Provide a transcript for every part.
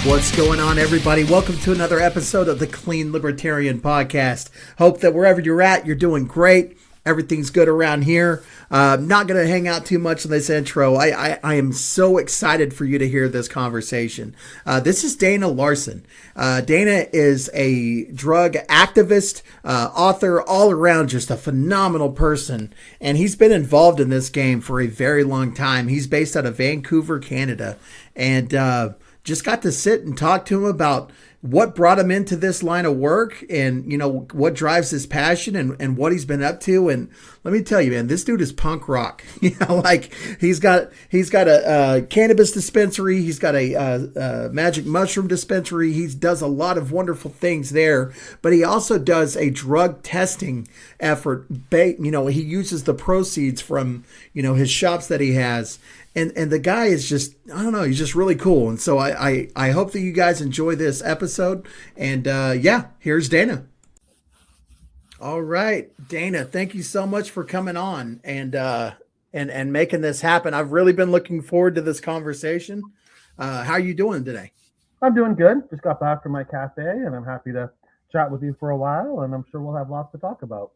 What's going on, everybody? Welcome to another episode of the Clean Libertarian Podcast. Hope that wherever you're at, you're doing great. Everything's good around here. Not going to hang out too much in this intro. I am so excited for you to hear this conversation. This is Dana Larsen. Dana is a drug activist, author, all around just a phenomenal person. And he's been involved in this game for a very long time. He's based out of Vancouver, Canada. And just got to sit and talk to him about what brought him into this line of work and, you know, what drives his passion and what he's been up to. And let me tell you, man, this dude is punk rock. You know, like he's got a cannabis dispensary. He's got a magic mushroom dispensary. He does a lot of wonderful things there, but he also does a drug testing effort. You know, he uses the proceeds from, you know, his shops that he has. And the guy is just, I don't know, he's just really cool. And so I hope that you guys enjoy this episode. And yeah, here's Dana. All right, Dana, thank you so much for coming on and making this happen. I've really been looking forward to this conversation. How are you doing today? I'm doing good. Just got back from my cafe and I'm happy to chat with you for a while. And I'm sure we'll have lots to talk about.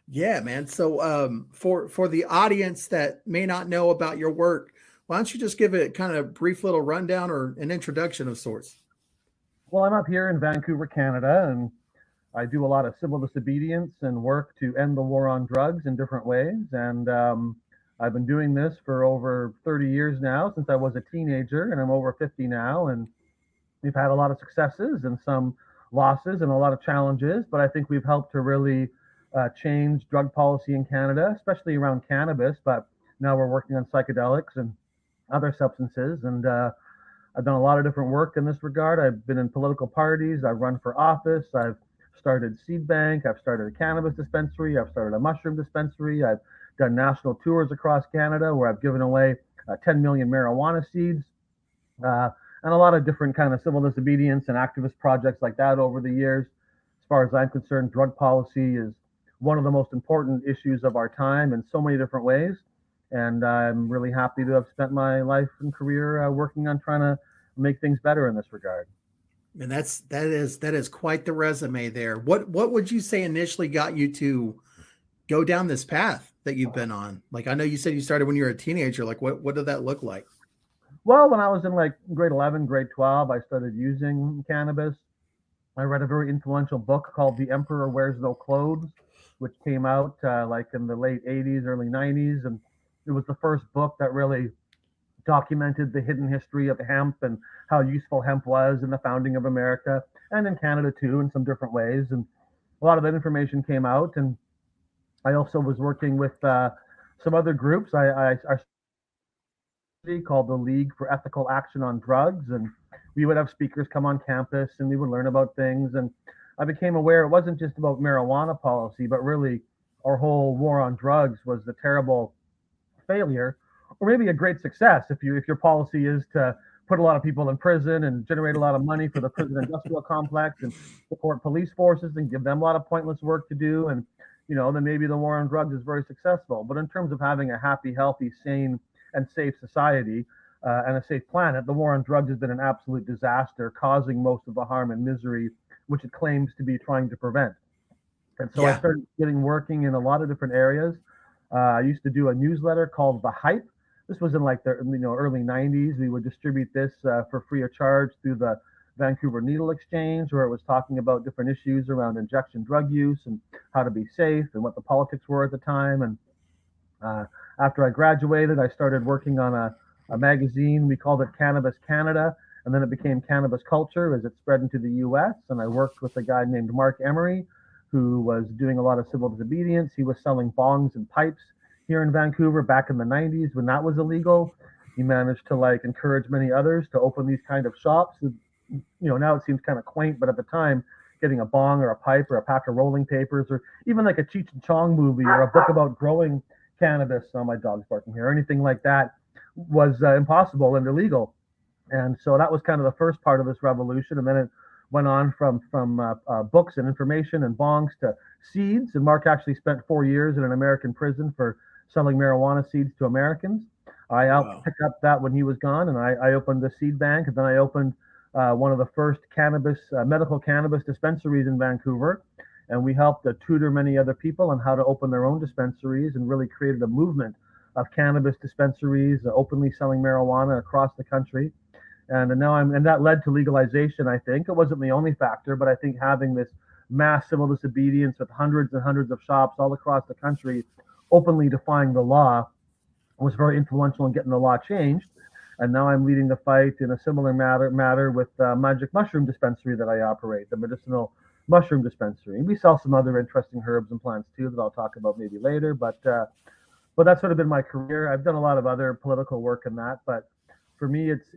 Yeah, man. So for the audience that may not know about your work, why don't you just give it kind of a brief little rundown or an introduction of sorts? Well, I'm up here in Vancouver, Canada, and I do a lot of civil disobedience and work to end the war on drugs in different ways. And I've been doing this for over 30 years now, since I was a teenager, and I'm over 50 now. And we've had a lot of successes and some losses and a lot of challenges, but I think we've helped to really change drug policy in Canada, especially around cannabis. But now we're working on psychedelics and other substances. And I've done a lot of different work in this regard. I've been in political parties. I've run for office. I've started seed bank. I've started a cannabis dispensary. I've started a mushroom dispensary. I've done national tours across Canada where I've given away 10 million marijuana seeds and a lot of different kind of civil disobedience and activist projects like that over the years. As far as I'm concerned, drug policy is one of the most important issues of our time in so many different ways. And I'm really happy to have spent my life and career working on trying to make things better in this regard. And that is quite the resume there. What would you say initially got you to go down this path that you've been on? Like, I know you said you started when you were a teenager. Like, what did that look like? Well, when I was in like grade 11, grade 12, I started using cannabis. I read a very influential book called The Emperor Wears No Clothes, which came out like in the late 80s, early 90s. And it was the first book that really documented the hidden history of hemp and how useful hemp was in the founding of America and in Canada too, in some different ways. And a lot of that information came out. And I also was working with some other groups. I called the League for Ethical Action on Drugs, and we would have speakers come on campus and we would learn about things. And I became aware it wasn't just about marijuana policy, but really our whole war on drugs was the terrible failure, or maybe a great success if your policy is to put a lot of people in prison and generate a lot of money for the prison industrial complex and support police forces and give them a lot of pointless work to do. And, you know, then maybe the war on drugs is very successful. But in terms of having a happy, healthy, sane, and safe society and a safe planet, the war on drugs has been an absolute disaster, causing most of the harm and misery which it claims to be trying to prevent. And so I started working in a lot of different areas. I used to do a newsletter called The Hype. This was in like the early 90s. We would distribute this for free of charge through the Vancouver Needle Exchange, where it was talking about different issues around injection drug use and how to be safe and what the politics were at the time. And after I graduated, I started working on a magazine. We called it Cannabis Canada, and then it became Cannabis Culture as it spread into the US. And I worked with a guy named Mark Emery, who was doing a lot of civil disobedience. He was selling bongs and pipes here in Vancouver back in the 90s when that was illegal. He managed to like encourage many others to open these kind of shops. You know, now it seems kind of quaint, but at the time, getting a bong or a pipe or a pack of rolling papers or even like a Cheech and Chong movie or a book about growing cannabis, my dog's barking here, or anything like that was impossible and illegal. And so that was kind of the first part of this revolution. And then it went on from books and information and bongs to seeds. And Mark actually spent 4 years in an American prison for selling marijuana seeds to Americans. I helped pick up that when he was gone, and I opened the seed bank, and then I opened one of the first medical cannabis dispensaries in Vancouver. And we helped tutor many other people on how to open their own dispensaries and really created a movement of cannabis dispensaries openly selling marijuana across the country. And that led to legalization. I think it wasn't the only factor, but I think having this mass civil disobedience with hundreds and hundreds of shops all across the country openly defying the law was very influential in getting the law changed. And now I'm leading the fight in a similar matter with Magic Mushroom Dispensary that I operate, the medicinal mushroom dispensary. And we sell some other interesting herbs and plants too that I'll talk about maybe later. But that's sort of been my career. I've done a lot of other political work in that, but for me, it's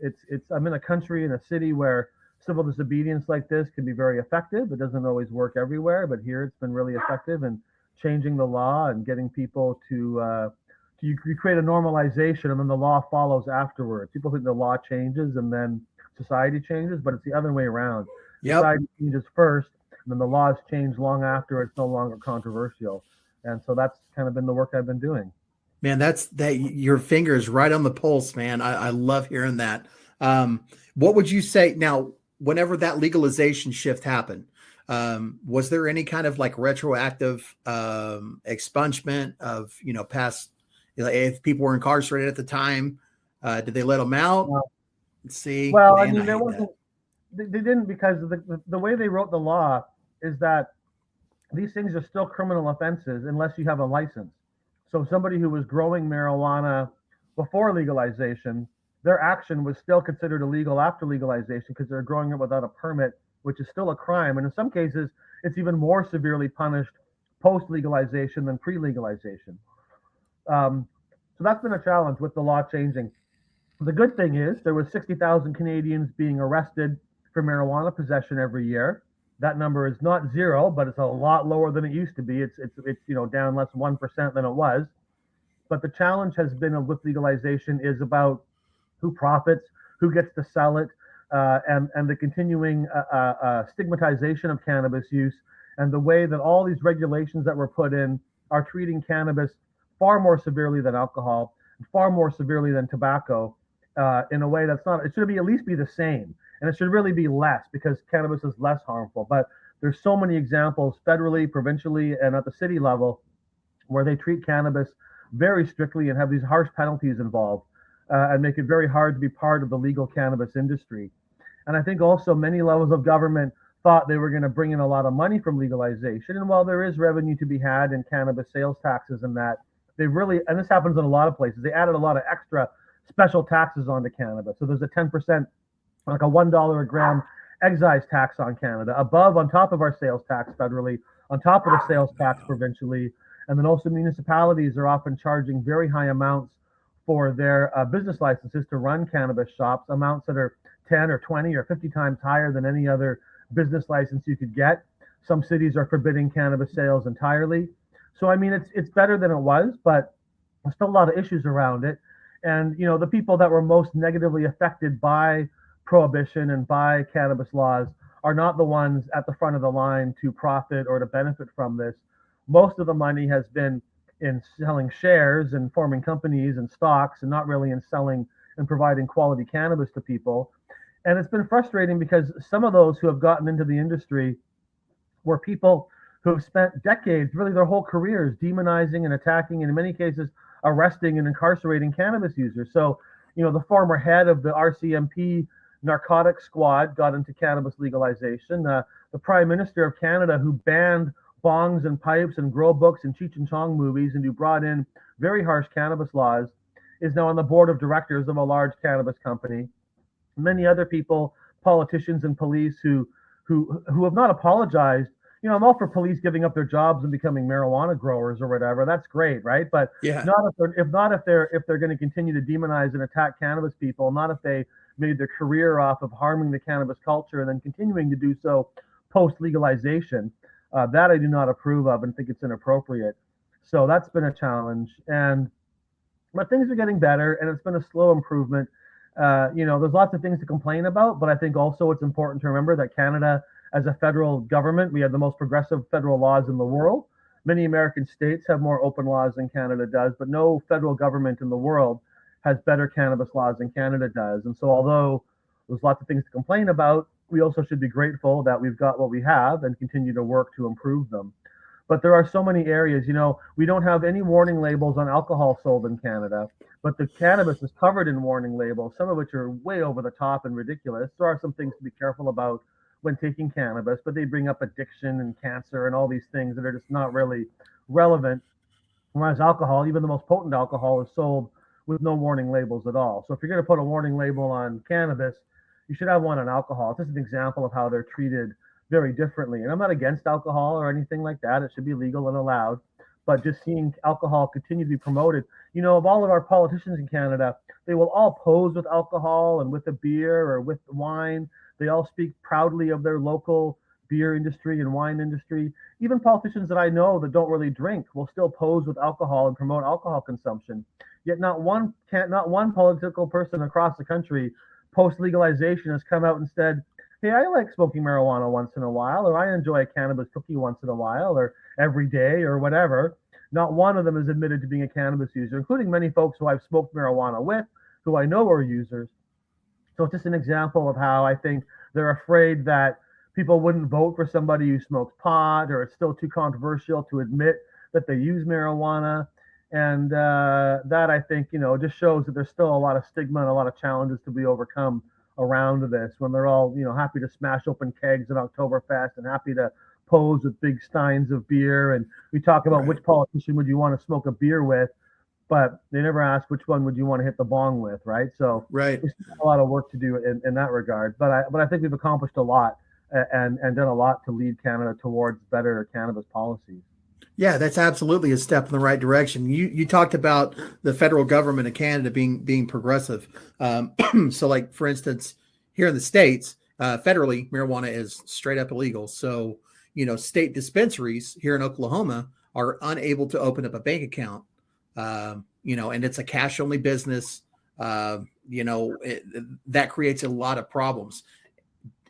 I'm in a country, in a city where civil disobedience like this can be very effective. It doesn't always work everywhere, but here it's been really effective in changing the law and getting people to you create a normalization, and then the law follows afterwards. People think the law changes and then society changes, but it's the other way around. Yep. Society changes first, and then the laws change long after. It's no longer controversial, and so that's kind of been the work I've been doing. Man, your finger is right on the pulse, man. I love hearing that. What would you say now, whenever that legalization shift happened, was there any kind of like retroactive expungement of, past, if people were incarcerated at the time, did they let them out? Let's see. Well, Man, I mean, there wasn't, they didn't, because the way they wrote the law is that these things are still criminal offenses unless you have a license. So somebody who was growing marijuana before legalization, their action was still considered illegal after legalization because they're growing it without a permit, which is still a crime. And in some cases, it's even more severely punished post-legalization than pre-legalization. So that's been a challenge with the law changing. The good thing is there was 60,000 Canadians being arrested for marijuana possession every year. That number is not zero, but it's a lot lower than it used to be. It's down less than 1% than it was. But the challenge has been with legalization is about who profits, who gets to sell it, and the continuing stigmatization of cannabis use, and the way that all these regulations that were put in are treating cannabis far more severely than alcohol, far more severely than tobacco, in a way that's not. It should at least be the same. And it should really be less because cannabis is less harmful. But there's so many examples federally, provincially, and at the city level where they treat cannabis very strictly and have these harsh penalties involved and make it very hard to be part of the legal cannabis industry. And I think also many levels of government thought they were going to bring in a lot of money from legalization. And while there is revenue to be had in cannabis sales taxes and that, and this happens in a lot of places, they added a lot of extra special taxes onto cannabis. So there's a 10%, like a $1 a gram excise tax on Canada, on top of our sales tax federally, on top of the sales tax provincially. And then also municipalities are often charging very high amounts for their business licenses to run cannabis shops, amounts that are 10 or 20 or 50 times higher than any other business license you could get. Some cities are forbidding cannabis sales entirely. So, I mean, it's better than it was, but there's still a lot of issues around it. And, the people that were most negatively affected by prohibition and by cannabis laws are not the ones at the front of the line to profit or to benefit from this. Most of the money has been in selling shares and forming companies and stocks, and not really in selling and providing quality cannabis to people. And it's been frustrating because some of those who have gotten into the industry were people who have spent decades, really their whole careers, demonizing and attacking, and in many cases arresting and incarcerating cannabis users. So, the former head of the RCMP narcotics squad got into cannabis legalization. The Prime Minister of Canada, who banned bongs and pipes and grow books and Cheech and Chong movies, and who brought in very harsh cannabis laws, is now on the board of directors of a large cannabis company. Many other people, politicians and police, who have not apologized. I'm all for police giving up their jobs and becoming marijuana growers or whatever. That's great, right? But yeah, not if they're going to continue to demonize and attack cannabis people. Not if they made their career off of harming the cannabis culture and then continuing to do so post legalization. That I do not approve of and think it's inappropriate. So that's been a challenge. But things are getting better, and it's been a slow improvement. There's lots of things to complain about, but I think also it's important to remember that Canada, as a federal government, we have the most progressive federal laws in the world. Many American states have more open laws than Canada does, but no federal government in the world has better cannabis laws than Canada does. And so although There's lots of things to complain about. We also should be grateful that we've got what we have and continue to work to improve them. But there are so many areas, we don't have any warning labels on alcohol sold in Canada, but the cannabis is covered in warning labels, some of which are way over the top and ridiculous. There are some things to be careful about when taking cannabis, but they bring up addiction and cancer and all these things that are just not really relevant. Whereas alcohol, even the most potent alcohol, is sold with no warning labels at all. So if you're going to put a warning label on cannabis, you should have one on alcohol. It's just an example of how they're treated very differently. And I'm not against alcohol or anything like that. It should be legal and allowed. But just seeing alcohol continue to be promoted, of all of our politicians in Canada, they will all pose with alcohol and with a beer or with wine. They all speak proudly of their local beer industry and wine industry. Even politicians that I know that don't really drink will still pose with alcohol and promote alcohol consumption. Yet not one political person across the country post legalization has come out and said, hey, I like smoking marijuana once in a while, or I enjoy a cannabis cookie once in a while, or every day, or whatever. Not one of them has admitted to being a cannabis user, including many folks who I've smoked marijuana with, who I know are users. So it's just an example of how I think they're afraid that people wouldn't vote for somebody who smokes pot, or it's still too controversial to admit that they use marijuana. And that, I think, just shows that there's still a lot of stigma and a lot of challenges to be overcome around this, when they're all, happy to smash open kegs at Oktoberfest and happy to pose with big steins of beer. And we talk about which politician would you want to smoke a beer with, but they never ask which one would you want to hit the bong with, right? So there's a lot of work to do in that regard. But I think we've accomplished a lot and done a lot to lead Canada towards better cannabis policies. Yeah, that's absolutely a step in the right direction. You talked about the federal government of Canada being progressive. So, like, for instance, here in the States, federally, marijuana is straight up illegal. So, state dispensaries here in Oklahoma are unable to open up a bank account, and it's a cash only business. That creates a lot of problems.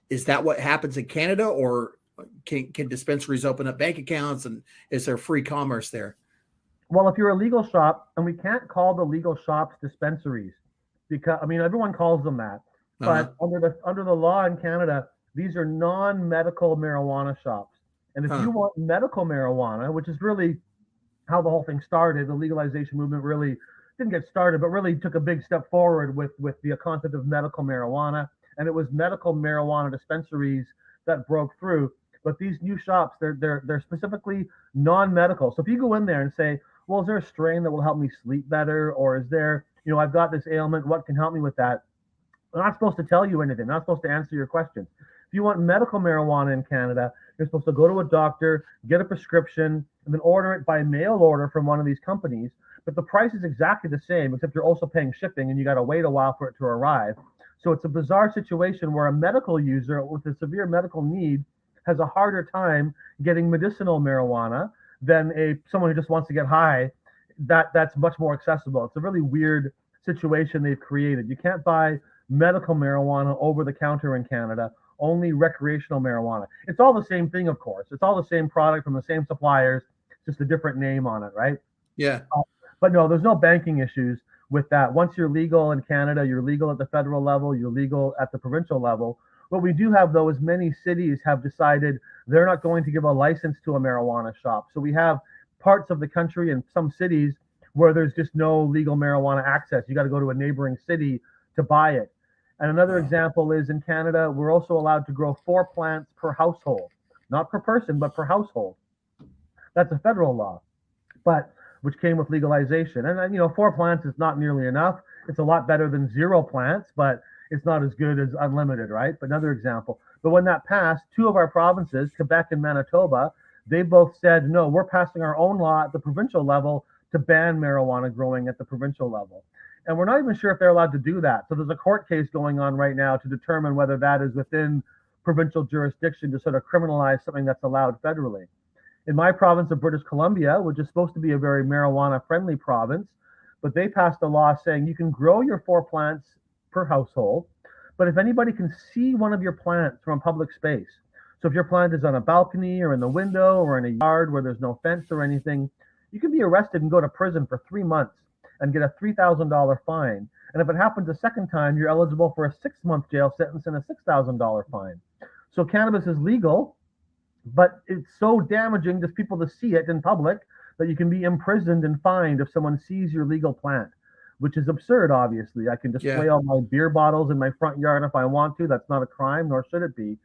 Is that what happens in Canada, or can dispensaries open up bank accounts, and is there free commerce there? Well, if you're a legal shop, and we can't call the legal shops dispensaries, because everyone calls them that, but under the law in Canada, these are non-medical marijuana shops. And if you want medical marijuana, which is really how the whole thing started, the legalization movement really didn't get started, but really took a big step forward with the concept of medical marijuana. And it was medical marijuana dispensaries that broke through. But these new shops, they're specifically non-medical. So if you go in there and say, well, is there a strain that will help me sleep better? Or is there, I've got this ailment, what can help me with that? They're not supposed to tell you anything. They're not supposed to answer your questions. If you want medical marijuana in Canada, you're supposed to go to a doctor, get a prescription, and then order it by mail order from one of these companies. But the price is exactly the same, except you're also paying shipping and you got to wait a while for it to arrive. So it's a bizarre situation where a medical user with a severe medical need has a harder time getting medicinal marijuana than someone who just wants to get high. That's much more accessible. It's a really weird situation they've created. You can't buy medical marijuana over the counter in Canada, only recreational marijuana. It's all the same thing, of course. It's all the same product from the same suppliers, just a different name on it, right? Yeah. But no, there's no banking issues with that. Once you're legal in Canada, you're legal at the federal level, you're legal at the provincial level. What we do have, though, is many cities have decided they're not going to give a license to a marijuana shop. So we have parts of the country and some cities where there's just no legal marijuana access. You got to go to a neighboring city to buy it. And another example is in Canada, we're also allowed to grow 4 plants per household, not per person, but per household. That's a federal law, but which came with legalization. And 4 plants is not nearly enough. It's a lot better than 0 plants, but it's not as good as unlimited, right? But another example. But when that passed, 2 of our provinces, Quebec and Manitoba, they both said, no, we're passing our own law at the provincial level to ban marijuana growing at the provincial level. And we're not even sure if they're allowed to do that. So there's a court case going on right now to determine whether that is within provincial jurisdiction to sort of criminalize something that's allowed federally. In my province of British Columbia, which is supposed to be a very marijuana-friendly province, but they passed a law saying you can grow your 4 plants per household, but if anybody can see one of your plants from a public space, so if your plant is on a balcony or in the window or in a yard where there's no fence or anything, you can be arrested and go to prison for 3 months and get a $3,000 fine. And if it happens a second time, you're eligible for a 6-month jail sentence and a $6,000 fine. So cannabis is legal, but it's so damaging to people to see it in public that you can be imprisoned and fined if someone sees your legal plant, which is absurd, obviously. I can Yeah. display all my beer bottles in my front yard if I want to. That's not a crime, nor should it be.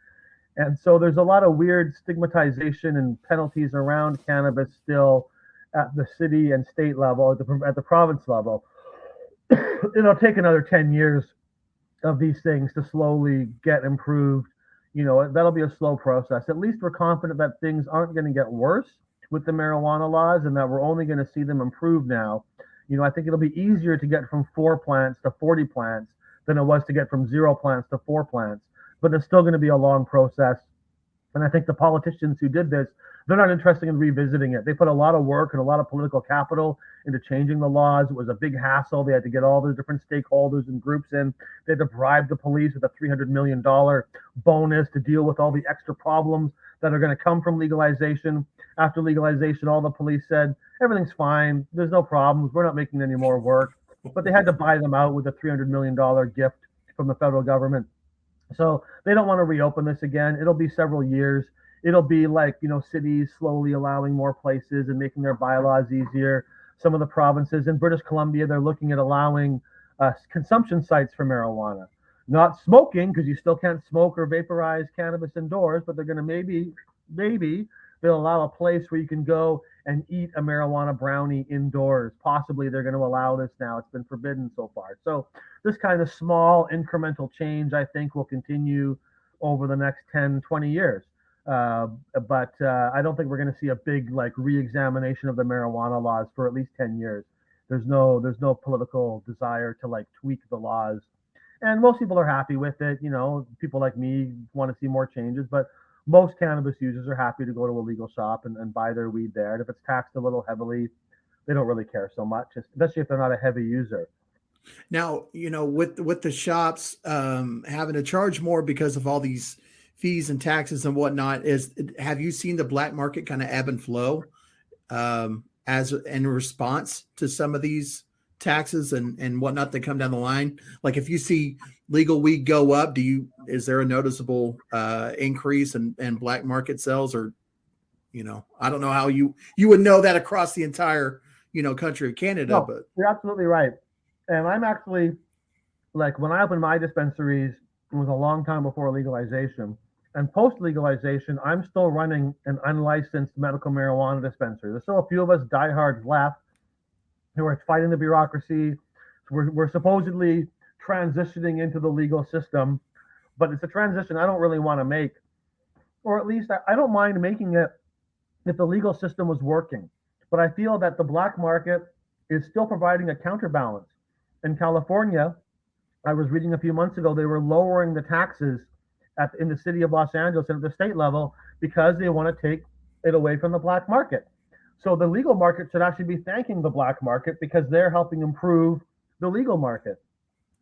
And so there's a lot of weird stigmatization and penalties around cannabis still at the city and state level, at the province level. It'll take another 10 years of these things to slowly get improved. That'll be a slow process. At least we're confident that things aren't going to get worse with the marijuana laws and that we're only going to see them improve now. I think it'll be easier to get from 4 plants to 40 plants than it was to get from 0 plants to 4 plants, but it's still going to be a long process. And I think the politicians who did this, they're not interested in revisiting it. They put a lot of work and a lot of political capital into changing the laws. It was a big hassle. They had to get all the different stakeholders and groups in. They had to bribe the police with a $300 million bonus to deal with all the extra problems that are going to come from legalization. After legalization, all the police said, everything's fine. There's no problems. We're not making any more work. But they had to buy them out with a $300 million gift from the federal government. So they don't want to reopen this again. It'll be several years. It'll be like, cities slowly allowing more places and making their bylaws easier. Some of the provinces in British Columbia, they're looking at allowing consumption sites for marijuana. Not smoking, because you still can't smoke or vaporize cannabis indoors, but they're going to maybe they'll allow a place where you can go and eat a marijuana brownie indoors. Possibly they're going to allow this now. It's been forbidden so far. So this kind of small incremental change, I think, will continue over the next 10, 20 years. But I don't think we're going to see a big re-examination of the marijuana laws for at least 10 years. There's no political desire to tweak the laws. And most people are happy with it. People like me want to see more changes, but most cannabis users are happy to go to a legal shop and buy their weed there. And if it's taxed a little heavily, they don't really care so much, especially if they're not a heavy user. Now, with the shops having to charge more because of all these fees and taxes and whatnot, have you seen the black market kind of ebb and flow as in response to some of these taxes and whatnot that come down the line? Like if you see legal weed go up, is there a noticeable increase in black market sales? Or I don't know how you would know that across the entire country of Canada. No, but you're absolutely right. And I'm actually, when I opened my dispensaries, it was a long time before legalization. And post legalization, I'm still running an unlicensed medical marijuana dispensary. There's still a few of us diehards left who are fighting the bureaucracy. We're supposedly transitioning into the legal system, but it's a transition I don't really want to make. Or at least I don't mind making it if the legal system was working. But I feel that the black market is still providing a counterbalance. In California, I was reading a few months ago, they were lowering the taxes in the city of Los Angeles and at the state level because they want to take it away from the black market. So the legal market should actually be thanking the black market because they're helping improve the legal market.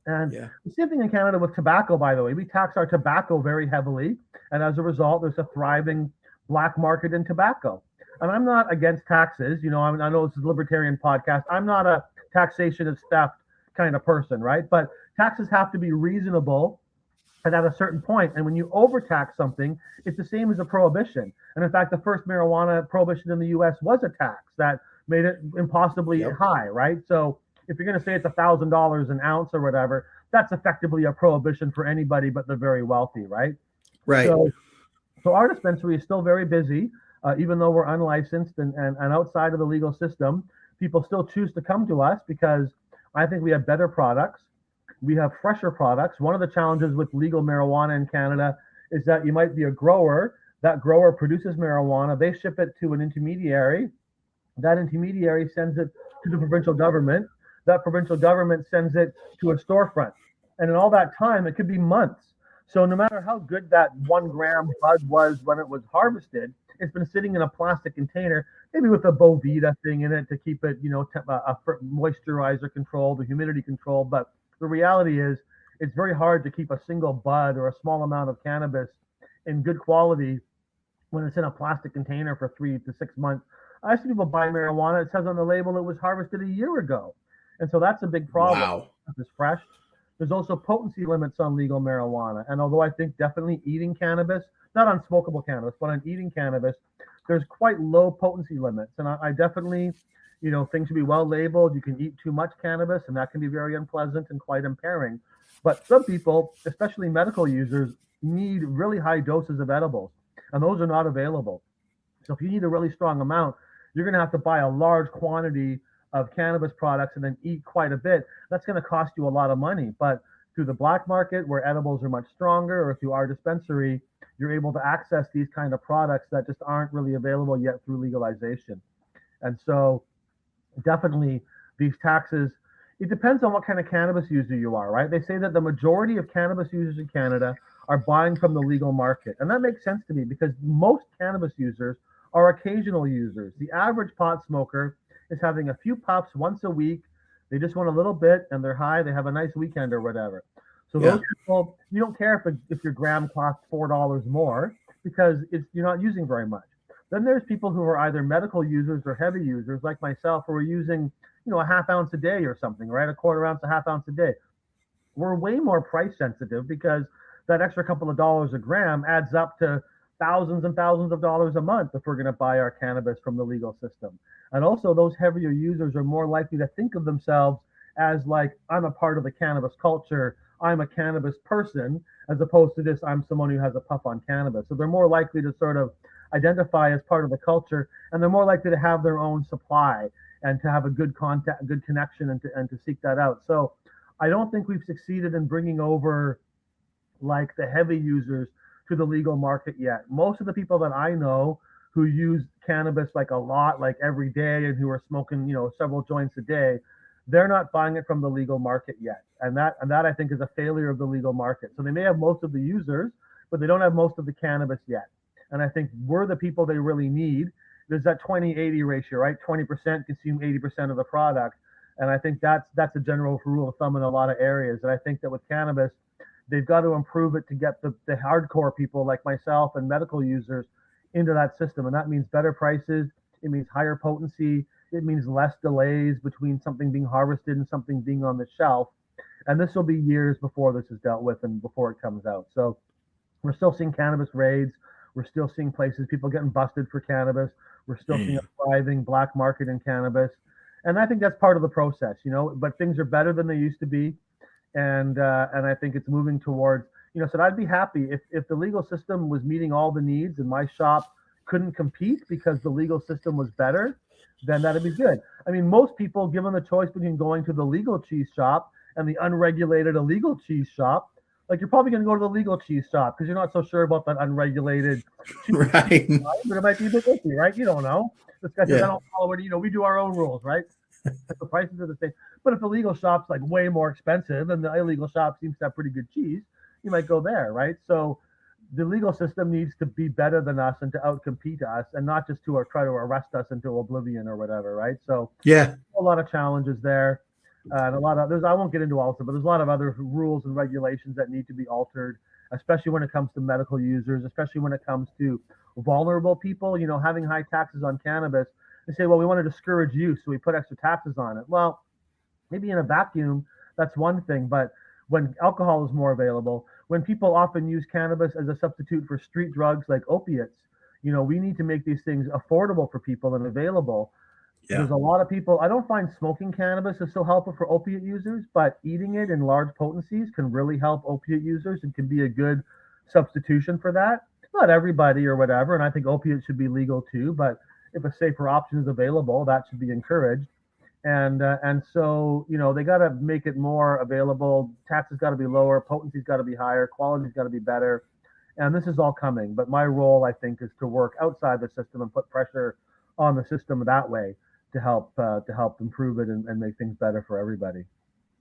And the same thing in Canada with tobacco, by the way. We tax our tobacco very heavily. And as a result, there's a thriving black market in tobacco. And I'm not against taxes. I know this is a libertarian podcast. I'm not a taxation is theft kind of person, right? But taxes have to be reasonable and at a certain point. And when you overtax something, it's the same as a prohibition. And in fact, the first marijuana prohibition in the US was a tax that made it impossibly high, right? So if you're going to say it's $1,000 an ounce or whatever, that's effectively a prohibition for anybody but the very wealthy, right? Right. So our dispensary is still very busy, even though we're unlicensed and outside of the legal system. People still choose to come to us because I think we have better products. We have fresher products. One of the challenges with legal marijuana in Canada is that you might be a grower. That grower produces marijuana. They ship it to an intermediary. That intermediary sends it to the provincial government. That provincial government sends it to a storefront. And in all that time, it could be months. So no matter how good that 1 gram bud was when it was harvested, it's been sitting in a plastic container, maybe with a Bovita thing in it to keep it, a moisturizer control, the humidity control. But the reality is it's very hard to keep a single bud or a small amount of cannabis in good quality when it's in a plastic container for 3 to 6 months. I see people buy marijuana. It says on the label it was harvested a year ago. And so that's a big problem. Wow. is fresh. There's also potency limits on legal marijuana. And although I think definitely eating cannabis, not on smokable cannabis, but on eating cannabis, there's quite low potency limits. And I definitely, things should be well labeled. You can eat too much cannabis, and that can be very unpleasant and quite impairing. But some people, especially medical users, need really high doses of edibles, and those are not available. So if you need a really strong amount, you're going to have to buy a large quantity of cannabis products and then eat quite a bit. That's going to cost you a lot of money. But through the black market, where edibles are much stronger, or through our dispensary, you're able to access these kind of products that just aren't really available yet through legalization. And so definitely these taxes, it depends on what kind of cannabis user you are, right? They say that the majority of cannabis users in Canada are buying from the legal market. And that makes sense to me because most cannabis users are occasional users. The average pot smoker is having a few puffs once a week. They just want a little bit and they're high. They have a nice weekend or whatever. So Yeah. those people, you don't care if your gram costs $4 more because you're not using very much. Then there's people who are either medical users or heavy users, like myself, who are using, a half ounce a day or something, right? A quarter ounce, a half ounce a day. We're way more price sensitive because that extra couple of dollars a gram adds up to thousands and thousands of dollars a month if we're going to buy our cannabis from the legal system. And also, those heavier users are more likely to think of themselves as like, I'm a part of the cannabis culture. I'm a cannabis person, as opposed to just, I'm someone who has a puff on cannabis. So they're more likely to sort of identify as part of the culture, and they're more likely to have their own supply and to have a good contact, good connection, and to seek that out. So I don't think we've succeeded in bringing over like the heavy users to the legal market yet. Most of the people that I know who use cannabis like a lot, like every day, and who are smoking, several joints a day, they're not buying it from the legal market yet. And that I think is a failure of the legal market. So they may have most of the users, but they don't have most of the cannabis yet. And I think we're the people they really need. There's that 20-80 ratio, right? 20% consume 80% of the product. And I think that's a general rule of thumb in a lot of areas. And I think that with cannabis, they've got to improve it to get the hardcore people like myself and medical users into that system. And that means better prices. It means higher potency. It means less delays between something being harvested and something being on the shelf. And this will be years before this is dealt with and before it comes out. So we're still seeing cannabis raids. We're still seeing places, people getting busted for cannabis. We're still seeing a thriving black market in cannabis. And I think that's part of the process, but things are better than they used to be. And I think it's moving towards, so I'd be happy if the legal system was meeting all the needs and my shop couldn't compete because the legal system was better, then that'd be good. I mean, most people, given the choice between going to the legal cheese shop and the unregulated illegal cheese shop, like you're probably going to go to the legal cheese shop because you're not so sure about that unregulated cheese, Right. but it might be a bit iffy, right? You don't know. This guy says, I don't follow it. We do our own rules, right? The prices are the same. But if the legal shop's like way more expensive and the illegal shop seems to have pretty good cheese, you might go there, right? So the legal system needs to be better than us and to outcompete us and not just to try to arrest us into oblivion or whatever, right? So Yeah. a lot of challenges there. And a lot of I won't get into all of it, but there's a lot of other rules and regulations that need to be altered, especially when it comes to medical users, especially when it comes to vulnerable people. Having high taxes on cannabis, they say, well, we want to discourage use, so we put extra taxes on it. Well, maybe in a vacuum, that's one thing, but when alcohol is more available, when people often use cannabis as a substitute for street drugs like opiates, we need to make these things affordable for people and available. Yeah. There's a lot of people. I don't find smoking cannabis is so helpful for opiate users, but eating it in large potencies can really help opiate users and can be a good substitution for that. Not everybody or whatever, and I think opiates should be legal too, but if a safer option is available, that should be encouraged. And so they got to make it more available. Taxes got to be lower, potency's got to be higher, quality's got to be better, and this is all coming. But my role, I think, is to work outside the system and put pressure on the system that way to help improve it and make things better for everybody.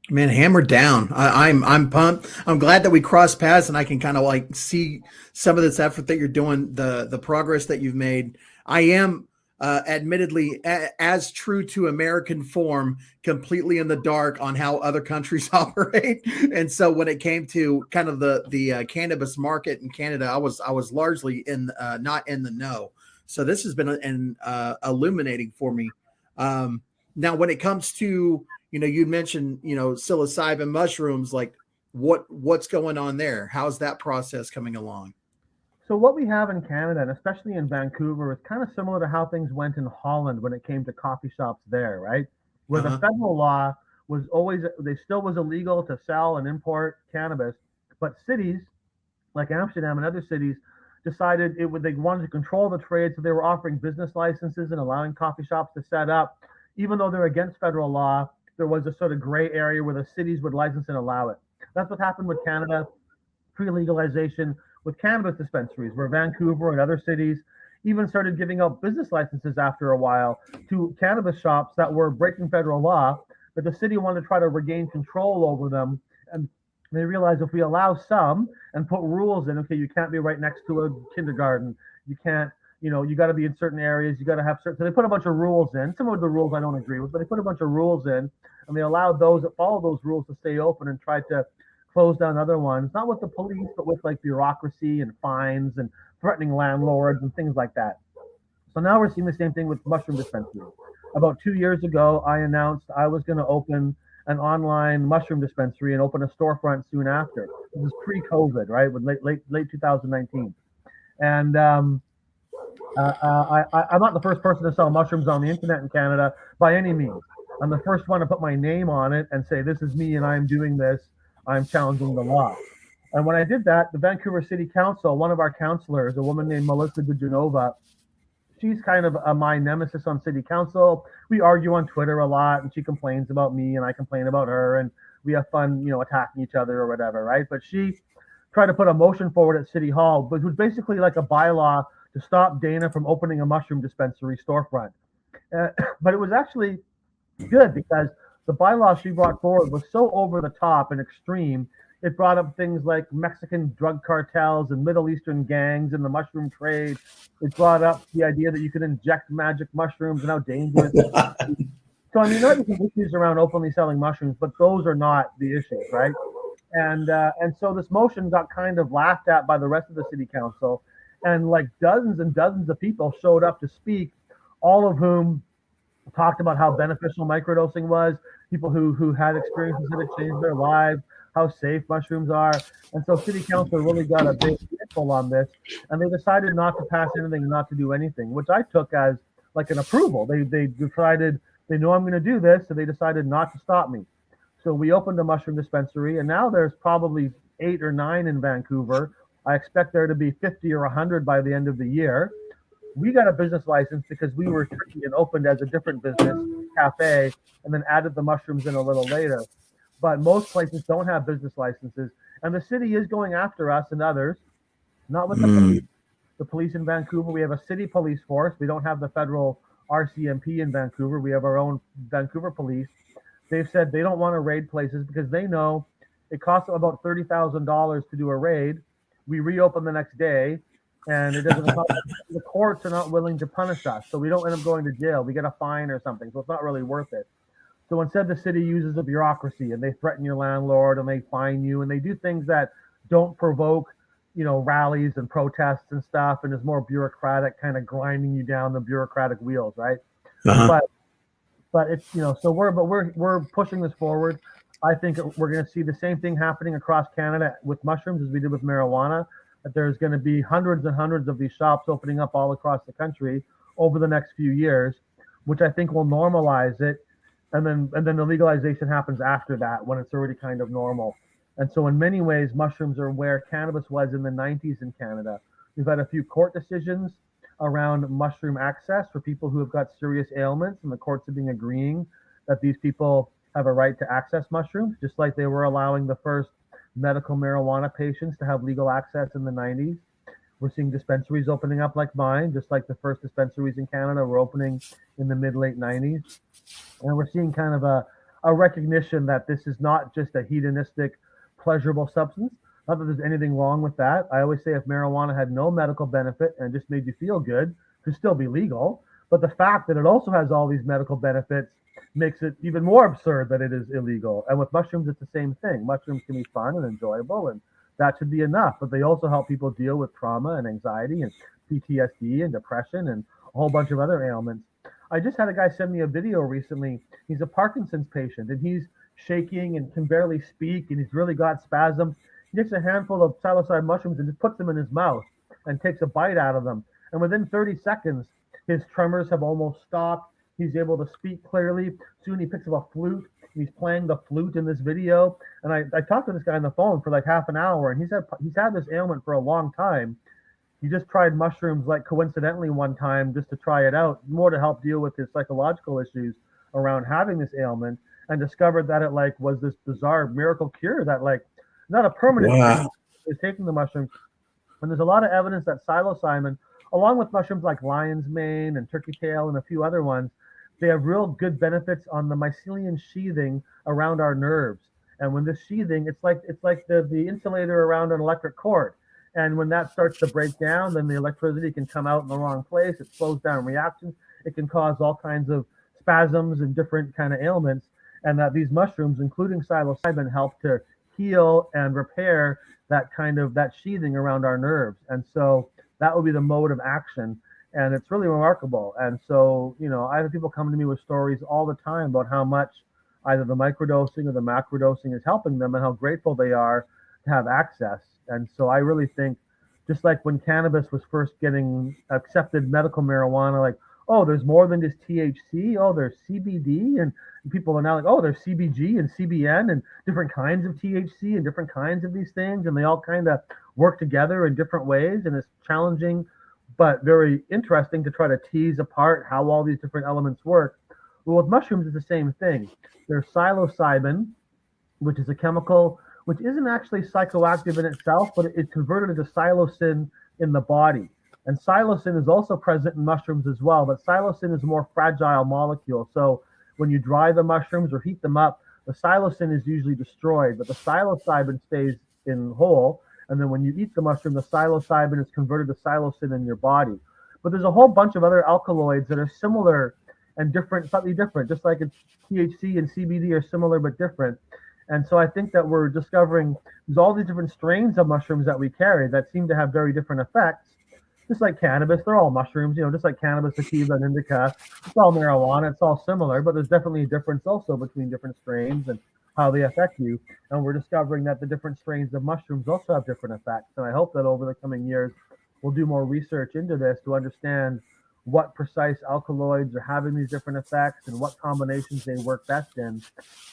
Man, hammer down. I'm pumped. I'm glad that we crossed paths and I can kind of like see some of this effort that you're doing, the progress that you've made. I am admittedly, as true to American form, completely in the dark on how other countries operate. And so when it came to kind of the cannabis market in Canada, I was largely in not in the know. So this has been an illuminating for me. Now, when it comes to you mentioned, psilocybin mushrooms, like what's going on there? How's that process coming along? So what we have in Canada, and especially in Vancouver, is kind of similar to how things went in Holland when it came to coffee shops there, right? Where the Uh-huh. federal law was always, they still was illegal to sell and import cannabis, but cities like Amsterdam and other cities decided they wanted to control the trade, so they were offering business licenses and allowing coffee shops to set up, even though they're against federal law. There was a sort of gray area where the cities would license and allow it. That's what happened with Canada pre-legalization with cannabis dispensaries, where Vancouver and other cities even started giving out business licenses after a while to cannabis shops that were breaking federal law, but the city wanted to try to regain control over them. And they realized if we allow some and put rules in, okay, you can't be right next to a kindergarten, you can't, you got to be in certain areas, you got to have certain. So they put a bunch of rules in. Some of the rules I don't agree with, but they put a bunch of rules in, and they allowed those that follow those rules to stay open and tried to close down other ones, not with the police, but with like bureaucracy and fines and threatening landlords and things like that. So now we're seeing the same thing with mushroom dispensaries. About 2 years ago, I announced I was going to open an online mushroom dispensary and open a storefront soon after. This is pre-COVID, right? With late 2019, and I'm not the first person to sell mushrooms on the internet in Canada by any means. I'm the first one to put my name on it and say, this is me and I'm doing this. I'm challenging the law. And when I did that, the Vancouver City Council, one of our councillors, a woman named Melissa DeGenova, she's kind of my nemesis on city council. We argue on Twitter a lot, and she complains about me, and I complain about her, and we have fun, attacking each other or whatever, right? But she tried to put a motion forward at City Hall, which was basically like a bylaw to stop Dana from opening a mushroom dispensary storefront. But it was actually good because the bylaw she brought forward was so over the top and extreme. It brought up things like Mexican drug cartels and Middle Eastern gangs in the mushroom trade. It brought up the idea that you could inject magic mushrooms and how dangerous it is. So, I mean, there are some issues around openly selling mushrooms, but those are not the issues, right? And so this motion got kind of laughed at by the rest of the city council, and like dozens and dozens of people showed up to speak, all of whom talked about how beneficial microdosing was, people who had experiences that had changed their lives, how safe mushrooms are. And so city council really got a big handful on this, and they decided not to pass anything, not to do anything, which I took as like an approval. They decided they know I'm going to do this, so they decided not to stop me. So we opened a mushroom dispensary, and now there's probably 8 or 9 in Vancouver. I expect there to be 50 or 100 by the end of the year. We got a business license because we were tricky and opened as a different business, cafe, and then added the mushrooms in a little later. But most places don't have business licenses, and the city is going after us and others, not with the police. Mm. The police in Vancouver, we have a city police force. We don't have the federal RCMP in Vancouver. We have our own Vancouver police. They've said they don't want to raid places because they know it costs them about $30,000 to do a raid. We reopen the next day, and it doesn't. The courts are not willing to punish us, so we don't end up going to jail. We get a fine or something, so it's not really worth it. So instead, the city uses a bureaucracy, and they threaten your landlord, and they fine you, and they do things that don't provoke, rallies and protests and stuff, and is more bureaucratic, kind of grinding you down the bureaucratic wheels, right? Uh-huh. But it's so we're pushing this forward. I think we're going to see the same thing happening across Canada with mushrooms as we did with marijuana. That there's going to be hundreds and hundreds of these shops opening up all across the country over the next few years, which I think will normalize it, and then the legalization happens after that when it's already kind of normal. And so in many ways, mushrooms are where cannabis was in the 90s in Canada. We've had a few court decisions around mushroom access for people who have got serious ailments, and the courts have been agreeing that these people have a right to access mushrooms, just like they were allowing the first medical marijuana patients to have legal access in the 90s. We're seeing dispensaries opening up like mine, just like the first dispensaries in Canada were opening in the mid-late 90s. And we're seeing kind of a recognition that this is not just a hedonistic, pleasurable substance. Not that there's anything wrong with that. I always say if marijuana had no medical benefit and just made you feel good, it could still be legal. But the fact that it also has all these medical benefits makes it even more absurd that it is illegal. And with mushrooms, it's the same thing. Mushrooms can be fun and enjoyable, and that should be enough. But they also help people deal with trauma and anxiety and PTSD and depression and a whole bunch of other ailments. I just had a guy send me a video recently. He's a Parkinson's patient and he's shaking and can barely speak and he's really got spasms. He takes a handful of psilocybe mushrooms and just puts them in his mouth and takes a bite out of them. And within 30 seconds, his tremors have almost stopped. He's able to speak clearly. Soon he picks up a flute. He's playing the flute in this video. And I talked to this guy on the phone for like half an hour, and he's had this ailment for a long time. He just tried mushrooms like coincidentally one time just to try it out, more to help deal with his psychological issues around having this ailment, and discovered that it like was this bizarre miracle cure that like not a permanent fix Wow. is taking the mushroom. And there's a lot of evidence that psilocybin, along with mushrooms like lion's mane and turkey tail and a few other ones, they have real good benefits on the mycelium sheathing around our nerves. And when this sheathing, it's like the insulator around an electric cord. And when that starts to break down, then the electricity can come out in the wrong place. It slows down reactions. It can cause all kinds of spasms and different kind of ailments. And that these mushrooms, including psilocybin, help to heal and repair that sheathing around our nerves. And so that would be the mode of action. And it's really remarkable. And so, I have people come to me with stories all the time about how much either the microdosing or the macrodosing is helping them and how grateful they are to have access. And so I really think, just like when cannabis was first getting accepted, medical marijuana, like, oh, there's more than just THC. Oh, there's CBD. And people are now like, oh, there's CBG and CBN and different kinds of THC and different kinds of these things. And they all kind of work together in different ways. And it's challenging, but very interesting to try to tease apart how all these different elements work. Well, with mushrooms, it's the same thing. There's psilocybin, which is a chemical which isn't actually psychoactive in itself, but it's converted into psilocin in the body. And psilocin is also present in mushrooms as well, but psilocin is a more fragile molecule. So when you dry the mushrooms or heat them up, the psilocin is usually destroyed, but the psilocybin stays in whole. And then when you eat the mushroom, the psilocybin is converted to psilocin in your body. But there's a whole bunch of other alkaloids that are similar and different, slightly different, just like it's THC and CBD are similar but different. And so I think that we're discovering there's all these different strains of mushrooms that we carry that seem to have very different effects. Just like cannabis, they're all mushrooms, just like cannabis, sativa, and indica. It's all marijuana. It's all similar, but there's definitely a difference also between different strains and how they affect you. And we're discovering that the different strains of mushrooms also have different effects. And I hope that over the coming years, we'll do more research into this to understand what precise alkaloids are having these different effects and what combinations they work best in.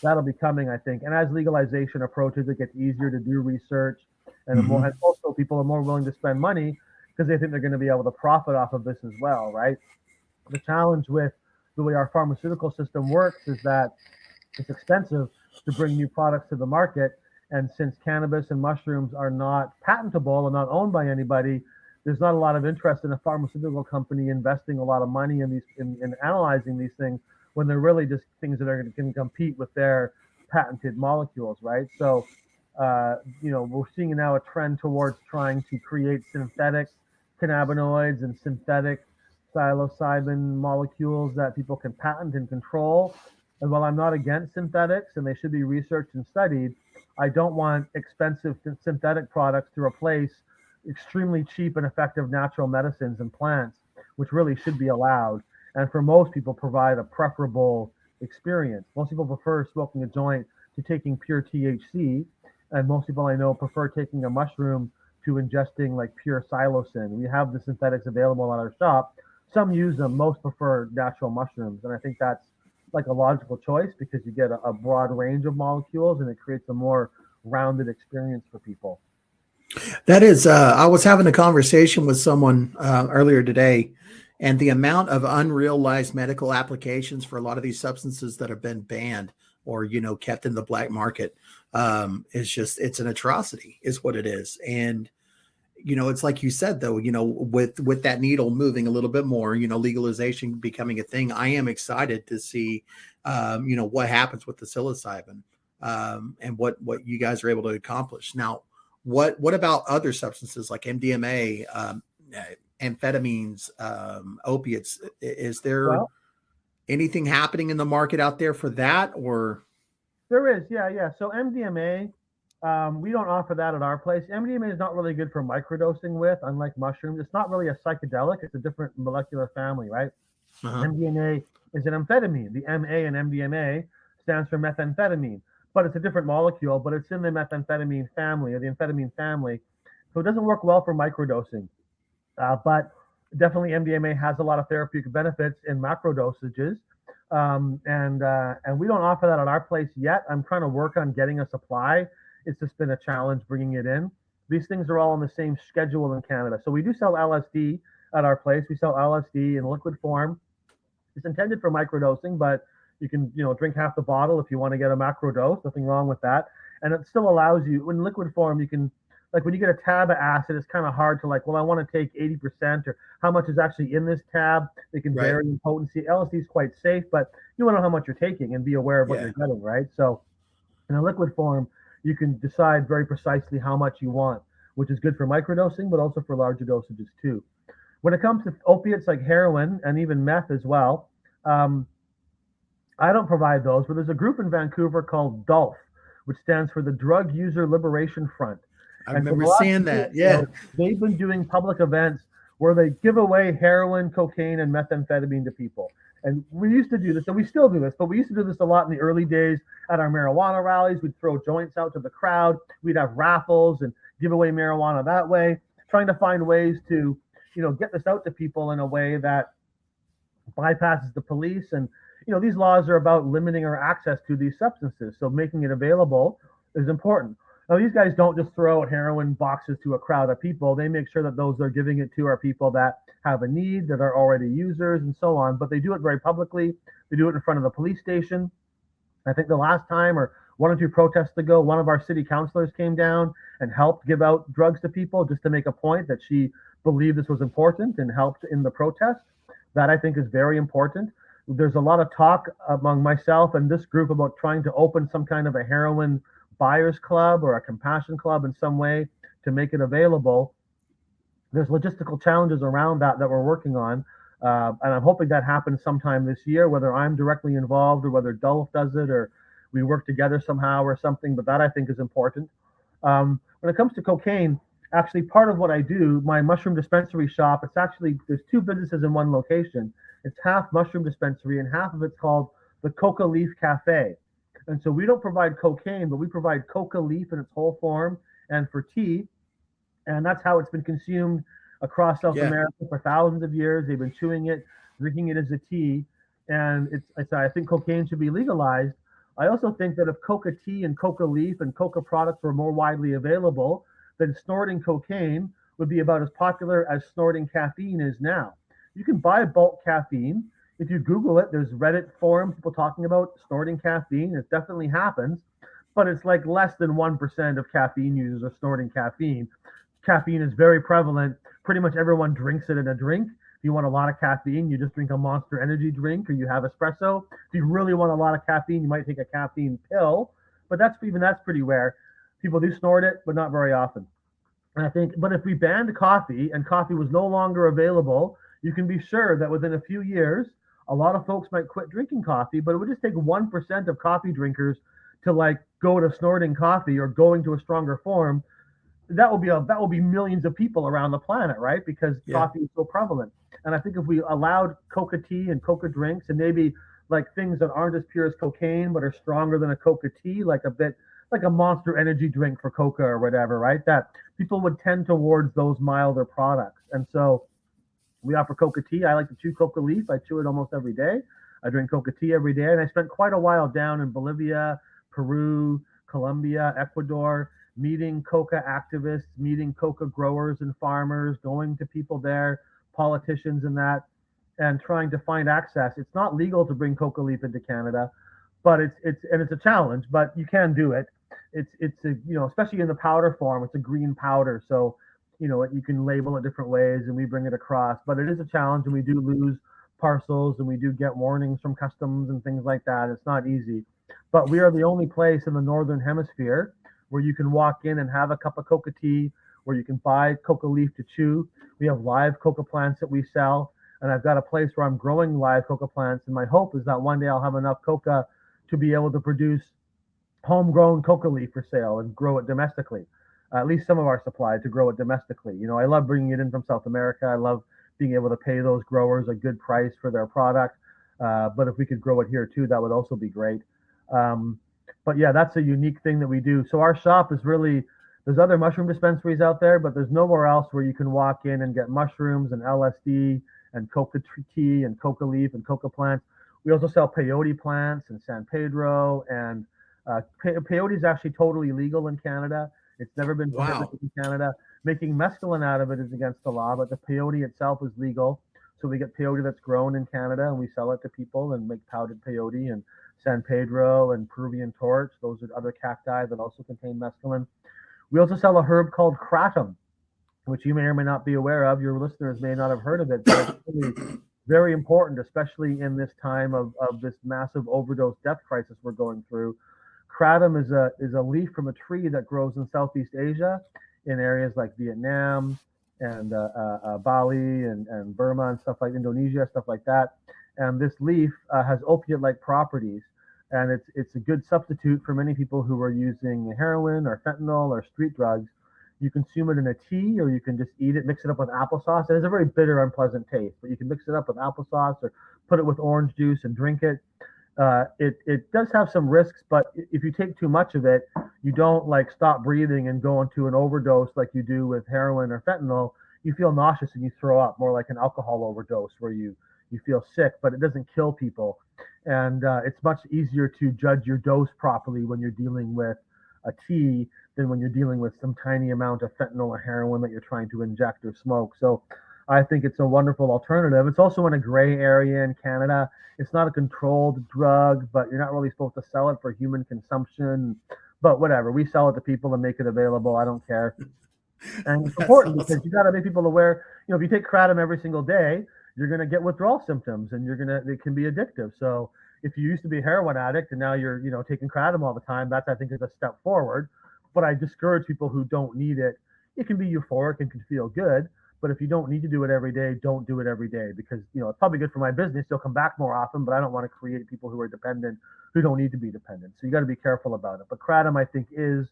That'll be coming, I think. And as legalization approaches, it gets easier to do research, and Hmm. and also people are more willing to spend money because they think they're going to be able to profit off of this as well, right? The challenge with the way our pharmaceutical system works is that it's expensive to bring new products to the market. And since cannabis and mushrooms are not patentable and not owned by anybody, there's not a lot of interest in a pharmaceutical company investing a lot of money in in analyzing these things when they're really just things that are going to compete with their patented molecules, right? So, we're seeing now a trend towards trying to create synthetic cannabinoids and synthetic psilocybin molecules that people can patent and control. And while I'm not against synthetics and they should be researched and studied, I don't want expensive synthetic products to replace extremely cheap and effective natural medicines and plants, which really should be allowed. And for most people, provide a preferable experience. Most people prefer smoking a joint to taking pure THC, and most people I know prefer taking a mushroom to ingesting like pure psilocin. We have the synthetics available at our shop. Some use them, most prefer natural mushrooms. And I think that's like a logical choice because you get a broad range of molecules and it creates a more rounded experience for people. That is, I was having a conversation with someone earlier today, and the amount of unrealized medical applications for a lot of these substances that have been banned or kept in the black market is it's an atrocity, is what it is. And it's like you said, though, with that needle moving a little bit more, legalization becoming a thing. I am excited to see, what happens with the psilocybin and what you guys are able to accomplish. Now, what about other substances like MDMA, amphetamines, opiates? Is there Well, anything happening in the market out there for that, or? there is, yeah, yeah. So MDMA, we don't offer that at our place. MDMA is not really good for microdosing with, unlike mushrooms. It's not really a psychedelic. It's a different molecular family, right? Uh-huh. MDMA is an amphetamine. The MA in MDMA stands for methamphetamine, but it's a different molecule, but it's in the methamphetamine family or the amphetamine family. So it doesn't work well for microdosing. But definitely MDMA has a lot of therapeutic benefits in macro dosages. And we don't offer that at our place yet. I'm trying to work on getting a supply. It's just been a challenge bringing it in. These things are all on the same schedule in Canada. So we do sell LSD at our place. We sell LSD in liquid form. It's intended for microdosing, but you can, drink half the bottle if you want to get a macro dose. Nothing wrong with that. And it still allows you, in liquid form, you can, like when you get a tab of acid, it's kind of hard to like, well, I want to take 80% or how much is actually in this tab. They can Right. vary in potency. LSD is quite safe, but you want to know how much you're taking and be aware of what Yeah. you're getting, right? So in a liquid form, you can decide very precisely how much you want, which is good for microdosing, but also for larger dosages too. When it comes to opiates like heroin and even meth as well, um, I don't provide those, but there's a group in Vancouver called DULF, which stands for the Drug User Liberation Front. I And for the remember last seeing year, that. Yeah. they've been doing public events where they give away heroin, cocaine, and methamphetamine to people. And we used to do this, and we still do this, but we used to do this a lot in the early days at our marijuana rallies. We'd throw joints out to the crowd. We'd have raffles and give away marijuana that way, trying to find ways to, get this out to people in a way that bypasses the police. And these laws are about limiting our access to these substances, so making it available is important. Now these guys don't just throw out heroin boxes to a crowd of people. They make sure that those they're giving it to are people that have a need, that are already users, and so on, but they do it very publicly. They do it in front of the police station. I think the last time or one or two protests ago, one of our city councilors came down and helped give out drugs to people just to make a point that she believed this was important and helped in the protest. That I think is very important. There's a lot of talk among myself and this group about trying to open some kind of a heroin buyers club or a compassion club in some way to make it available. There's logistical challenges around that we're working on. And I'm hoping that happens sometime this year, whether I'm directly involved or whether Dulf does it or we work together somehow or something. But that I think is important. When it comes to cocaine, actually part of what I do, my mushroom dispensary shop, it's actually there's two businesses in one location. It's half mushroom dispensary and half of it's called the Coca Leaf Cafe. And so we don't provide cocaine, but we provide coca leaf in its whole form and for tea, and that's how it's been consumed across South Yeah. America for thousands of years. They've been chewing it, drinking it as a tea, and I think cocaine should be legalized. I also think that if coca tea and coca leaf and coca products were more widely available, then snorting cocaine would be about as popular as snorting caffeine is now. You can buy bulk caffeine. If you Google it, there's Reddit forums, people talking about snorting caffeine. It definitely happens, but it's like less than 1% of caffeine users are snorting caffeine. Caffeine is very prevalent. Pretty much everyone drinks it in a drink. If you want a lot of caffeine, you just drink a Monster Energy drink or you have espresso. If you really want a lot of caffeine, you might take a caffeine pill, but that's pretty rare. People do snort it, but not very often. And I think, but if we banned coffee and coffee was no longer available, you can be sure that within a few years, a lot of folks might quit drinking coffee, but it would just take 1% of coffee drinkers to like go to snorting coffee or going to a stronger form. That will be millions of people around the planet, right? Because Yeah. coffee is so prevalent. And I think if we allowed coca tea and coca drinks and maybe like things that aren't as pure as cocaine but are stronger than a coca tea, like a bit like a Monster Energy drink for coca or whatever, right? That people would tend towards those milder products. And so we offer coca tea. I like to chew coca leaf. I chew it almost every day. I drink coca tea every day, and I spent quite a while down in Bolivia, Peru, Colombia, Ecuador, meeting coca activists, meeting coca growers and farmers, going to people there, politicians and that, and trying to find access. It's not legal to bring coca leaf into Canada, but it's a challenge, but you can do it. It's a, especially in the powder form, it's a green powder, so you can label it different ways, and we bring it across. But it is a challenge, and we do lose parcels, and we do get warnings from customs and things like that. It's not easy, but we are the only place in the northern hemisphere where you can walk in and have a cup of coca tea, where you can buy coca leaf to chew. We have live coca plants that we sell, and I've got a place where I'm growing live coca plants. And my hope is that one day I'll have enough coca to be able to produce homegrown coca leaf for sale and grow it domestically. At least some of our supply to grow it domestically. I love bringing it in from South America. I love being able to pay those growers a good price for their product. But if we could grow it here too, that would also be great. Um, but yeah, that's a unique thing that we do. So our shop is really, there's other mushroom dispensaries out there, but there's nowhere else where you can walk in and get mushrooms and LSD and coca tea and coca leaf and coca plants. We also sell peyote plants in San Pedro, and peyote is actually totally legal in Canada. It's never been Wow. prohibited in Canada. Making mescaline out of it is against the law, but the peyote itself is legal. So we get peyote that's grown in Canada, and we sell it to people and make powdered peyote and San Pedro and Peruvian torch. Those are other cacti that also contain mescaline. We also sell a herb called kratom, which you may or may not be aware of. Your listeners may not have heard of it, but it's really very important, especially in this time of this massive overdose death crisis we're going through. Kratom is a leaf from a tree that grows in Southeast Asia, in areas like Vietnam and Bali and Burma and stuff like Indonesia, stuff like that. And this leaf has opiate-like properties, and it's a good substitute for many people who are using heroin or fentanyl or street drugs. You consume it in a tea, or you can just eat it, mix it up with applesauce. It has a very bitter, unpleasant taste, but you can mix it up with applesauce or put it with orange juice and drink it. It does have some risks, but if you take too much of it, you don't like stop breathing and go into an overdose like you do with heroin or fentanyl. You feel nauseous and you throw up, more like an alcohol overdose where you feel sick, but it doesn't kill people. And it's much easier to judge your dose properly when you're dealing with a tea than when you're dealing with some tiny amount of fentanyl or heroin that you're trying to inject or smoke. So I think it's a wonderful alternative. It's also in a gray area in Canada. It's not a controlled drug, but you're not really supposed to sell it for human consumption. But whatever, we sell it to people and make it available. I don't care. And it's That's important awesome. because you got to make people aware. If you take kratom every single day, you're going to get withdrawal symptoms, and it can be addictive. So if you used to be a heroin addict and now you're taking kratom all the time, that's, I think, is a step forward. But I discourage people who don't need it. It can be euphoric and can feel good, but if you don't need to do it every day, don't do it every day, because it's probably good for my business. You'll come back more often, but I don't want to create people who are dependent who don't need to be dependent. So you got to be careful about it. But kratom, I think, is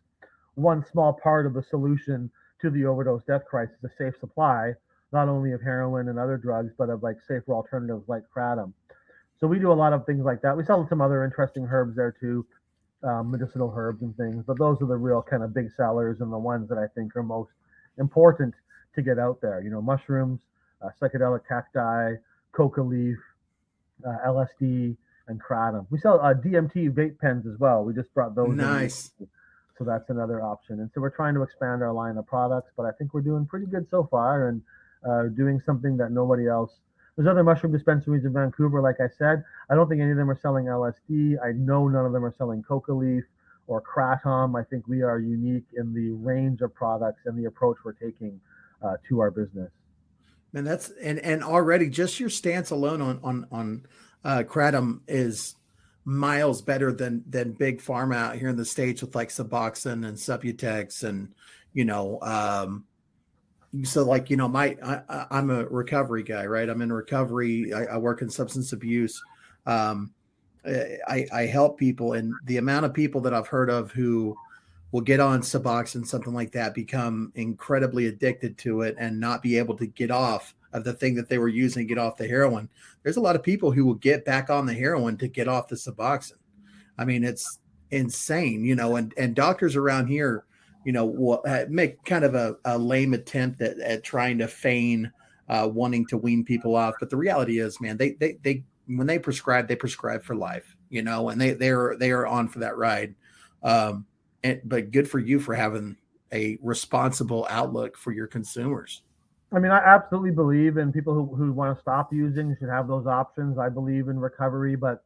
one small part of the solution to the overdose death crisis, a safe supply, not only of heroin and other drugs, but of like safer alternatives like kratom. So we do a lot of things like that. We sell some other interesting herbs there too, medicinal herbs and things. But those are the real kind of big sellers and the ones that I think are most important to get out there. Mushrooms, psychedelic cacti, coca leaf, LSD, and kratom. We sell DMT vape pens as well. We just brought those in Nice. recently. So that's another option. And so we're trying to expand our line of products, but I think we're doing pretty good so far, and doing something that nobody else. There's other mushroom dispensaries in Vancouver, like I said. I don't think any of them are selling LSD. I know none of them are selling coca leaf or kratom. I think we are unique in the range of products and the approach we're taking to our business. And that's and already just your stance alone on kratom is miles better than big pharma out here in the states with like Suboxone and Subutex and you know so like I'm a recovery guy, right? I'm in recovery. I work in substance abuse. um I help people, and the amount of people that I've heard of who will get on Suboxone, something like that, become incredibly addicted to it and not be able to get off of the thing that they were using to get off the heroin. There's a lot of people who will get back on the heroin to get off the Suboxone. I mean, it's insane, and doctors around here, will make kind of a lame attempt at trying to feign wanting to wean people off. But the reality is, man, they when they prescribe for life, and they are on for that ride. But good for you for having a responsible outlook for your consumers. I mean, I absolutely believe in people who want to stop using should have those options. I believe in recovery, but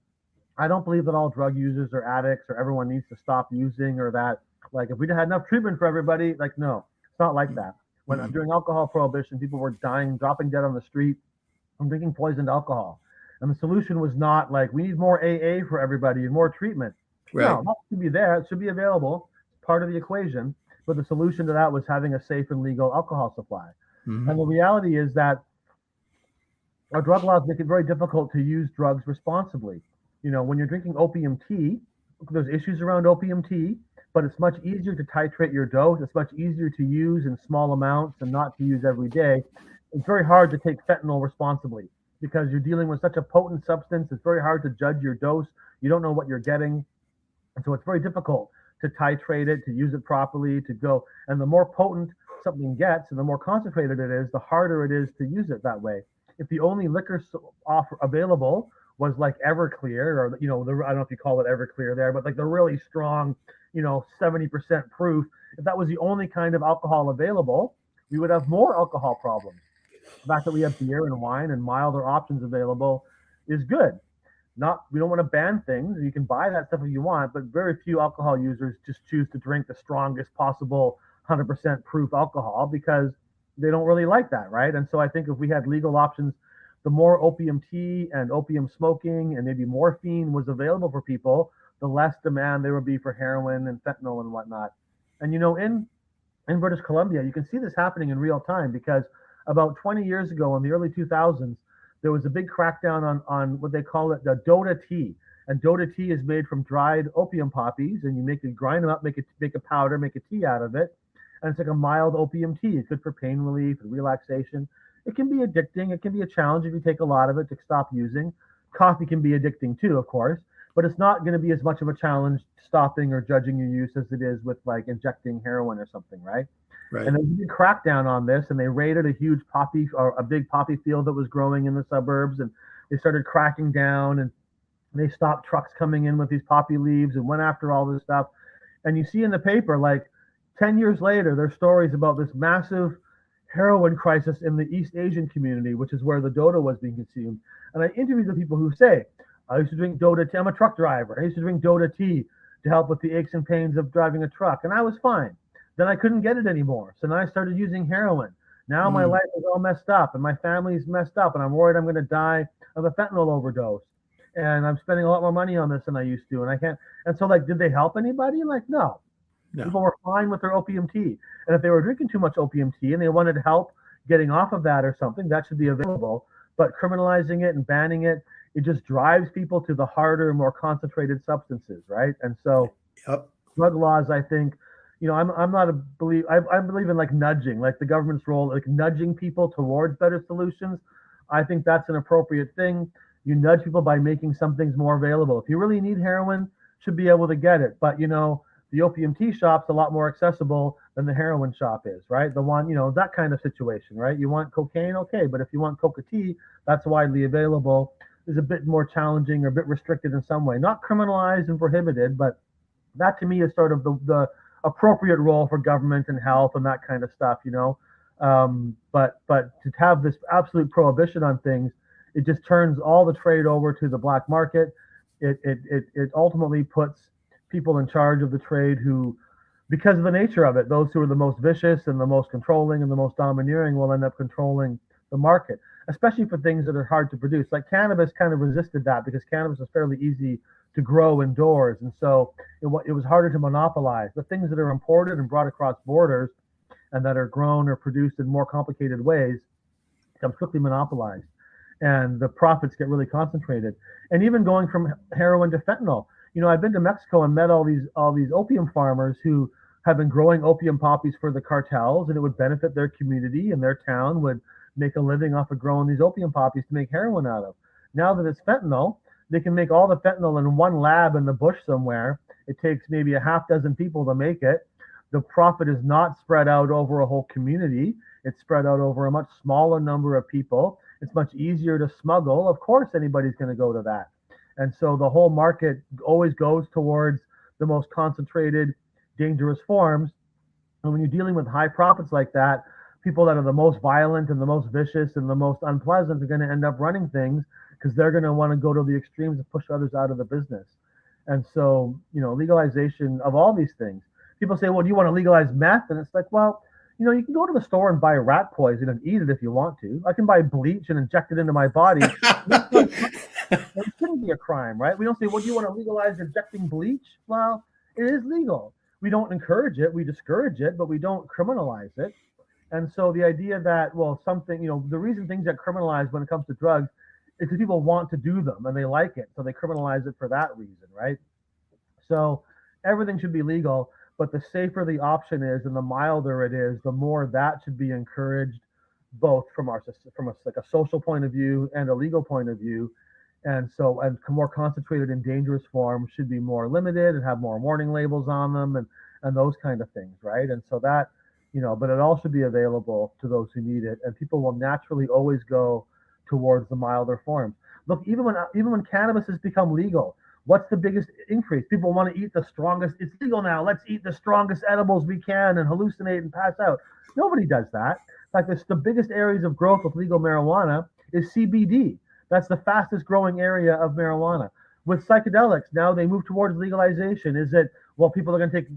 I don't believe that all drug users are addicts or everyone needs to stop using, or that, like, if we had enough treatment for everybody, like, no, it's not like that. When Mm-hmm. during alcohol prohibition, people were dying, dropping dead on the street from drinking poisoned alcohol. And the solution was not like, we need more AA for everybody and more treatment. Right. No, that should be there. It should be available. It's part of the equation. But the solution to that was having a safe and legal alcohol supply. Mm-hmm. And the reality is that our drug laws make it very difficult to use drugs responsibly. When you're drinking opium tea, there's issues around opium tea, but it's much easier to titrate your dose. It's much easier to use in small amounts and not to use every day it's very hard to take fentanyl responsibly because you're dealing with such a potent substance. It's very hard to judge your dose. You don't know what you're getting. And so it's very difficult to titrate it, to use it properly, to go. And the more potent something gets and the more concentrated it is, the harder it is to use it that way. If the only liquor offer available was like Everclear, or I don't know if you call it Everclear there, but like the really strong, 70% proof. If that was the only kind of alcohol available, we would have more alcohol problems. The fact that we have beer and wine and milder options available is good. Not We don't want to ban things. You can buy that stuff if you want, but very few alcohol users just choose to drink the strongest possible 100% proof alcohol because they don't really like that, right? And so I think if we had legal options, the more opium tea and opium smoking and maybe morphine was available for people, the less demand there would be for heroin and fentanyl and whatnot. And in British Columbia, you can see this happening in real time because about 20 years ago, in the early 2000s, there was a big crackdown on what they call it the Dota tea. And Dota tea is made from dried opium poppies, and you grind them up, make a powder, make a tea out of it, and it's like a mild opium tea. It's good for pain relief and relaxation. It can be addicting. It can be a challenge if you take a lot of it to stop using. Coffee can be addicting too, of course, but it's not going to be as much of a challenge stopping or judging your use as it is with like injecting heroin or something, right? Right. And there was a big crackdown on this, and they raided a huge poppy or a big poppy field that was growing in the suburbs, and they started cracking down, and they stopped trucks coming in with these poppy leaves and went after all this stuff. And you see in the paper, like 10 years later, there's stories about this massive heroin crisis in the East Asian community, which is where the Dota was being consumed. And I interviewed the people who say, I used to drink Dota tea. I'm a truck driver. I used to drink Dota tea to help with the aches and pains of driving a truck, and I was fine. Then I couldn't get it anymore. So then I started using heroin. Now my life is all messed up and my family's messed up, and I'm worried I'm going to die of a fentanyl overdose. And I'm spending a lot more money on this than I used to. And I can't. And so, like, did they help anybody? Like, no. People No. were fine with their opium tea. And if they were drinking too much opium tea and they wanted help getting off of that or something, that should be available. But criminalizing it and banning it, it just drives people to the harder, more concentrated substances, right? And so, Yep. drug laws, I think, I'm not a believe. I believe in like nudging, like the government's role, like nudging people towards better solutions. I think that's an appropriate thing. You nudge people by making some things more available. If you really need heroin, should be able to get it. But the opium tea shop's a lot more accessible than the heroin shop is, right? The one, that kind of situation, right? You want cocaine, okay, but if you want coca tea, that's widely available. Is a bit more challenging or a bit restricted in some way. Not criminalized and prohibited, but that to me is sort of the appropriate role for government and health and that kind of stuff. But to have this absolute prohibition on things, it just turns all the trade over to the black market. It ultimately puts people in charge of the trade who, because of the nature of it, those who are the most vicious and the most controlling and the most domineering will end up controlling the market, especially for things that are hard to produce. Like cannabis kind of resisted that because cannabis is fairly easy to grow indoors. And so it was harder to monopolize. The things that are imported and brought across borders and that are grown or produced in more complicated ways become quickly monopolized. And the profits get really concentrated. And even going from heroin to fentanyl, I've been to Mexico and met all these opium farmers who have been growing opium poppies for the cartels, and it would benefit their community, and their town would make a living off of growing these opium poppies to make heroin out of. Now that it's fentanyl, they can make all the fentanyl in one lab in the bush somewhere. It takes maybe a half dozen people to make it. The profit is not spread out over a whole community. It's spread out over a much smaller number of people. It's much easier to smuggle. Of course, anybody's going to go to that. And so the whole market always goes towards the most concentrated, dangerous forms. And when you're dealing with high profits like that, people that are the most violent and the most vicious and the most unpleasant are going to end up running things because they're going to want to go to the extremes and push others out of the business. And so, legalization of all these things. People say, well, do you want to legalize meth? And it's like, well, you can go to the store and buy rat poison and eat it if you want to. I can buy bleach and inject it into my body. It shouldn't be a crime, right? We don't say, well, do you want to legalize injecting bleach? Well, it is legal. We don't encourage it. We discourage it, but we don't criminalize it. And so the idea that, well, something, the reason things get criminalized when it comes to drugs is because people want to do them and they like it. So they criminalize it for that reason, right? So everything should be legal, but the safer the option is and the milder it is, the more that should be encouraged both from like a social point of view and a legal point of view. And so, and more concentrated in dangerous forms should be more limited and have more warning labels on them, and those kind of things, right? And so that, but it all should be available to those who need it, and people will naturally always go towards the milder forms. Look, even when cannabis has become legal, what's the biggest increase? People want to eat the strongest. It's legal now. Let's eat the strongest edibles we can and hallucinate and pass out. Nobody does that. In fact, the biggest areas of growth with legal marijuana is CBD. That's the fastest growing area of marijuana. With psychedelics, now they move towards legalization. Is it, well, people are going to take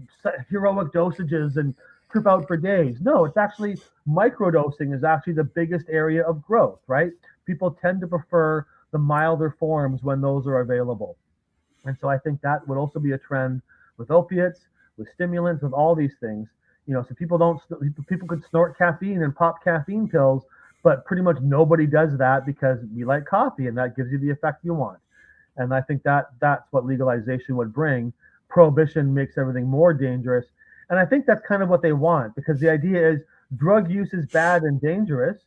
heroic dosages and trip out for days? No, it's actually microdosing is actually the biggest area of growth, right? People tend to prefer the milder forms when those are available. And so I think that would also be a trend with opiates, with stimulants, with all these things. So people could snort caffeine and pop caffeine pills, but pretty much nobody does that because we like coffee and that gives you the effect you want. And I think that's what legalization would bring. Prohibition makes everything more dangerous. And I think that's kind of what they want, because the idea is drug use is bad and dangerous.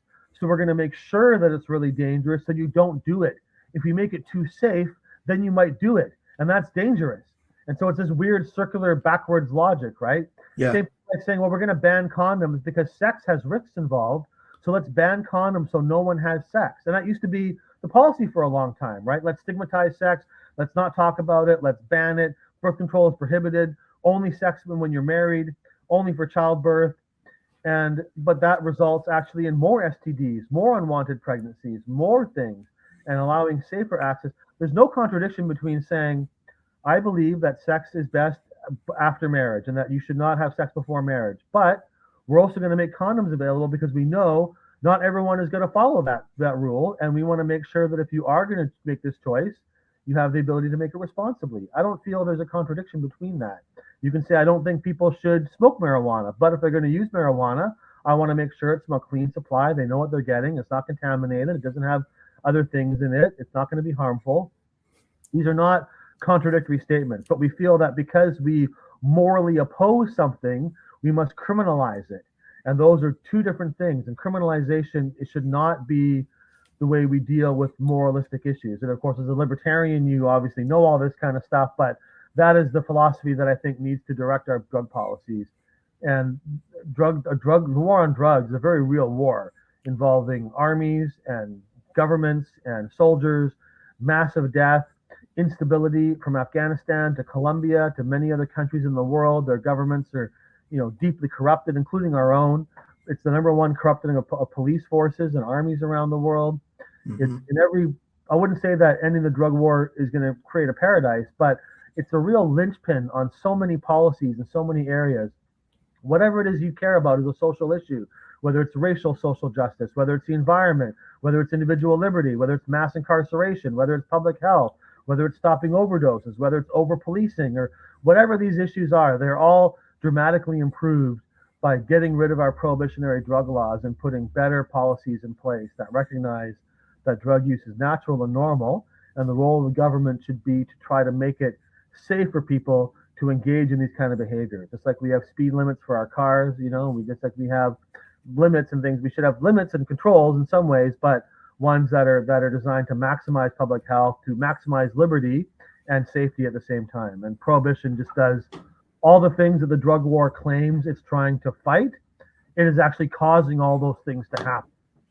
So we're going to make sure that it's really dangerous so you don't do it. If we make it too safe, then you might do it. And that's dangerous. And so it's this weird circular backwards logic, right? Yeah. Same like saying, well, we're going to ban condoms because sex has risks involved. So let's ban condoms so no one has sex. And that used to be the policy for a long time, right? Let's stigmatize sex. Let's not talk about it. Let's ban it. Birth control is prohibited. Only sex when you're married, only for childbirth. But that results actually in more STDs, more unwanted pregnancies, more things, and allowing safer access. There's no contradiction between saying, I believe that sex is best after marriage and that you should not have sex before marriage. But we're also going to make condoms available because we know not everyone is going to follow that rule. And we want to make sure that if you are going to make this choice, you have the ability to make it responsibly. I don't feel there's a contradiction between that. You can say, I don't think people should smoke marijuana, but if they're going to use marijuana, I want to make sure it's from a clean supply. They know what they're getting. It's not contaminated. It doesn't have other things in it. It's not going to be harmful. These are not contradictory statements, but we feel that because we morally oppose something, we must criminalize it. And those are two different things. And criminalization, it should not be the way we deal with moralistic issues. And of course, as a libertarian, you obviously know all this kind of stuff, but that is the philosophy that I think needs to direct our drug policies. And the war on drugs is a very real war involving armies and governments and soldiers, massive death, instability from Afghanistan to Colombia to many other countries in the world. Their governments are, deeply corrupted, including our own. It's the number one corrupting of police forces and armies around the world. Mm-hmm. It's in every. I wouldn't say that ending the drug war is going to create a paradise, but it's a real linchpin on so many policies in so many areas. Whatever it is you care about is a social issue, whether it's racial social justice, whether it's the environment, whether it's individual liberty, whether it's mass incarceration, whether it's public health, whether it's stopping overdoses, whether it's over policing, or whatever these issues are. They're all dramatically improved by getting rid of our prohibitionary drug laws and putting better policies in place that recognize that drug use is natural and normal, and the role of the government should be to try to make it safe for people to engage in these kind of behavior. Just like we have speed limits for our cars, we have limits and things. We should have limits and controls in some ways, but ones that are designed to maximize public health, to maximize liberty and safety at the same time. And prohibition just does all the things that the drug war claims it's trying to fight. It is actually causing all those things to happen.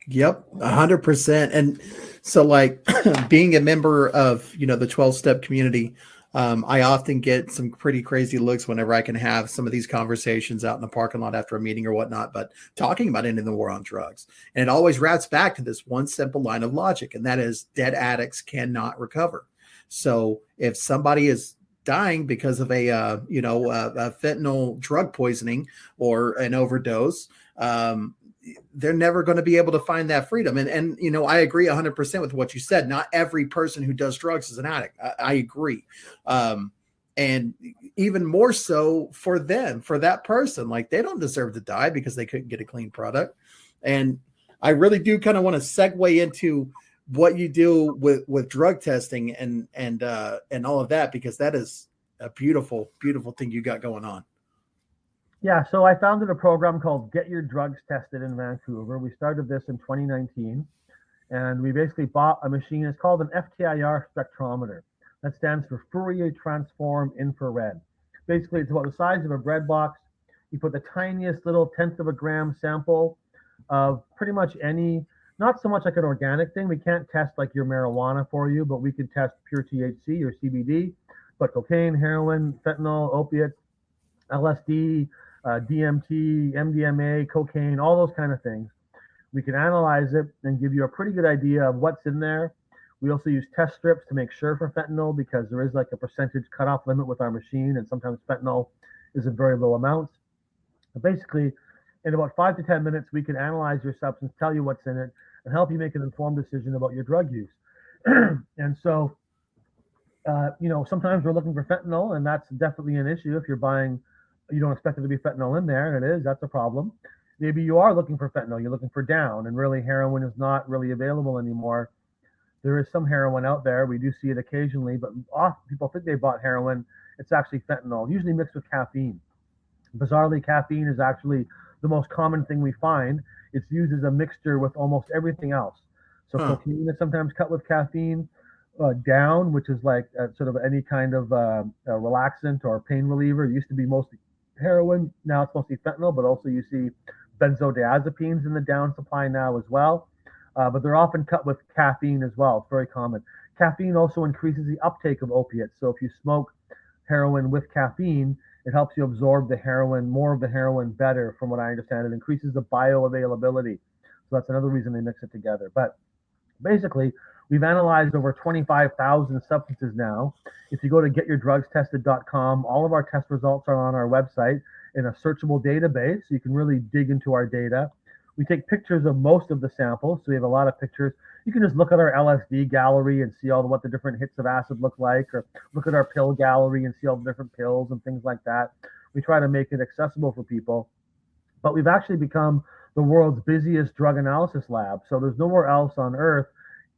Yep, 100%. And so, like, being a member of the 12-step community, I often get some pretty crazy looks whenever I can have some of these conversations out in the parking lot after a meeting or whatnot, but talking about ending the war on drugs. And it always wraps back to this one simple line of logic, and that is dead addicts cannot recover. So if somebody is dying because of a fentanyl drug poisoning or an overdose, they're never going to be able to find that freedom. And I agree 100% with what you said. Not every person who does drugs is an addict. I agree. And even more so for them, for that person, like, they don't deserve to die because they couldn't get a clean product. And I really do kind of want to segue into what you do with drug testing and all of that, because that is a beautiful, beautiful thing you got going on. Yeah, so I founded a program called Get Your Drugs Tested in Vancouver. We started this in 2019, and we basically bought a machine. It's called an FTIR spectrometer. That stands for Fourier Transform Infrared. Basically, it's about the size of a bread box. You put the tiniest little tenth of a gram sample of pretty much any, not so much like an organic thing. We can't test like your marijuana for you, but we can test pure THC or CBD, but cocaine, heroin, fentanyl, opiates, LSD, DMT, MDMA, cocaine, all those kind of things. We can analyze it and give you a pretty good idea of what's in there. We also use test strips to make sure for fentanyl because there is like a percentage cutoff limit with our machine, and sometimes fentanyl is in very low amounts. But basically, in about 5 to 10 minutes, we can analyze your substance, tell you what's in it, and help you make an informed decision about your drug use. And so, sometimes we're looking for fentanyl, and that's definitely an issue. If you're buying, you don't expect there to be fentanyl in there, and it is, that's a problem. Maybe you are looking for fentanyl, you're looking for down, and really heroin is not really available anymore. There is some heroin out there. We do see it occasionally, but often people think they bought heroin. It's actually fentanyl, usually mixed with caffeine. Bizarrely, caffeine is actually the most common thing we find. It's used as a mixture with almost everything else. So Huh. cocaine is sometimes cut with caffeine. Down, which is like sort of any kind of relaxant or pain reliever. It used to be mostly heroin. Now it's mostly fentanyl, but also you see benzodiazepines in the down supply now as well. But they're often cut with caffeine as well. It's very common. Caffeine also increases the uptake of opiates. So if you smoke heroin with caffeine, it helps you absorb the heroin, more of the heroin better, from what I understand. It increases the bioavailability. So that's another reason they mix it together. But basically, we've analyzed over 25,000 substances now. If you go to getyourdrugstested.com, all of our test results are on our website in a searchable database. So you can really dig into our data. We take pictures of most of the samples, so we have a lot of pictures. You can just look at our LSD gallery and see what the different hits of acid look like, or look at our pill gallery and see all the different pills and things like that. We try to make it accessible for people. But we've actually become the world's busiest drug analysis lab. So there's nowhere else on earth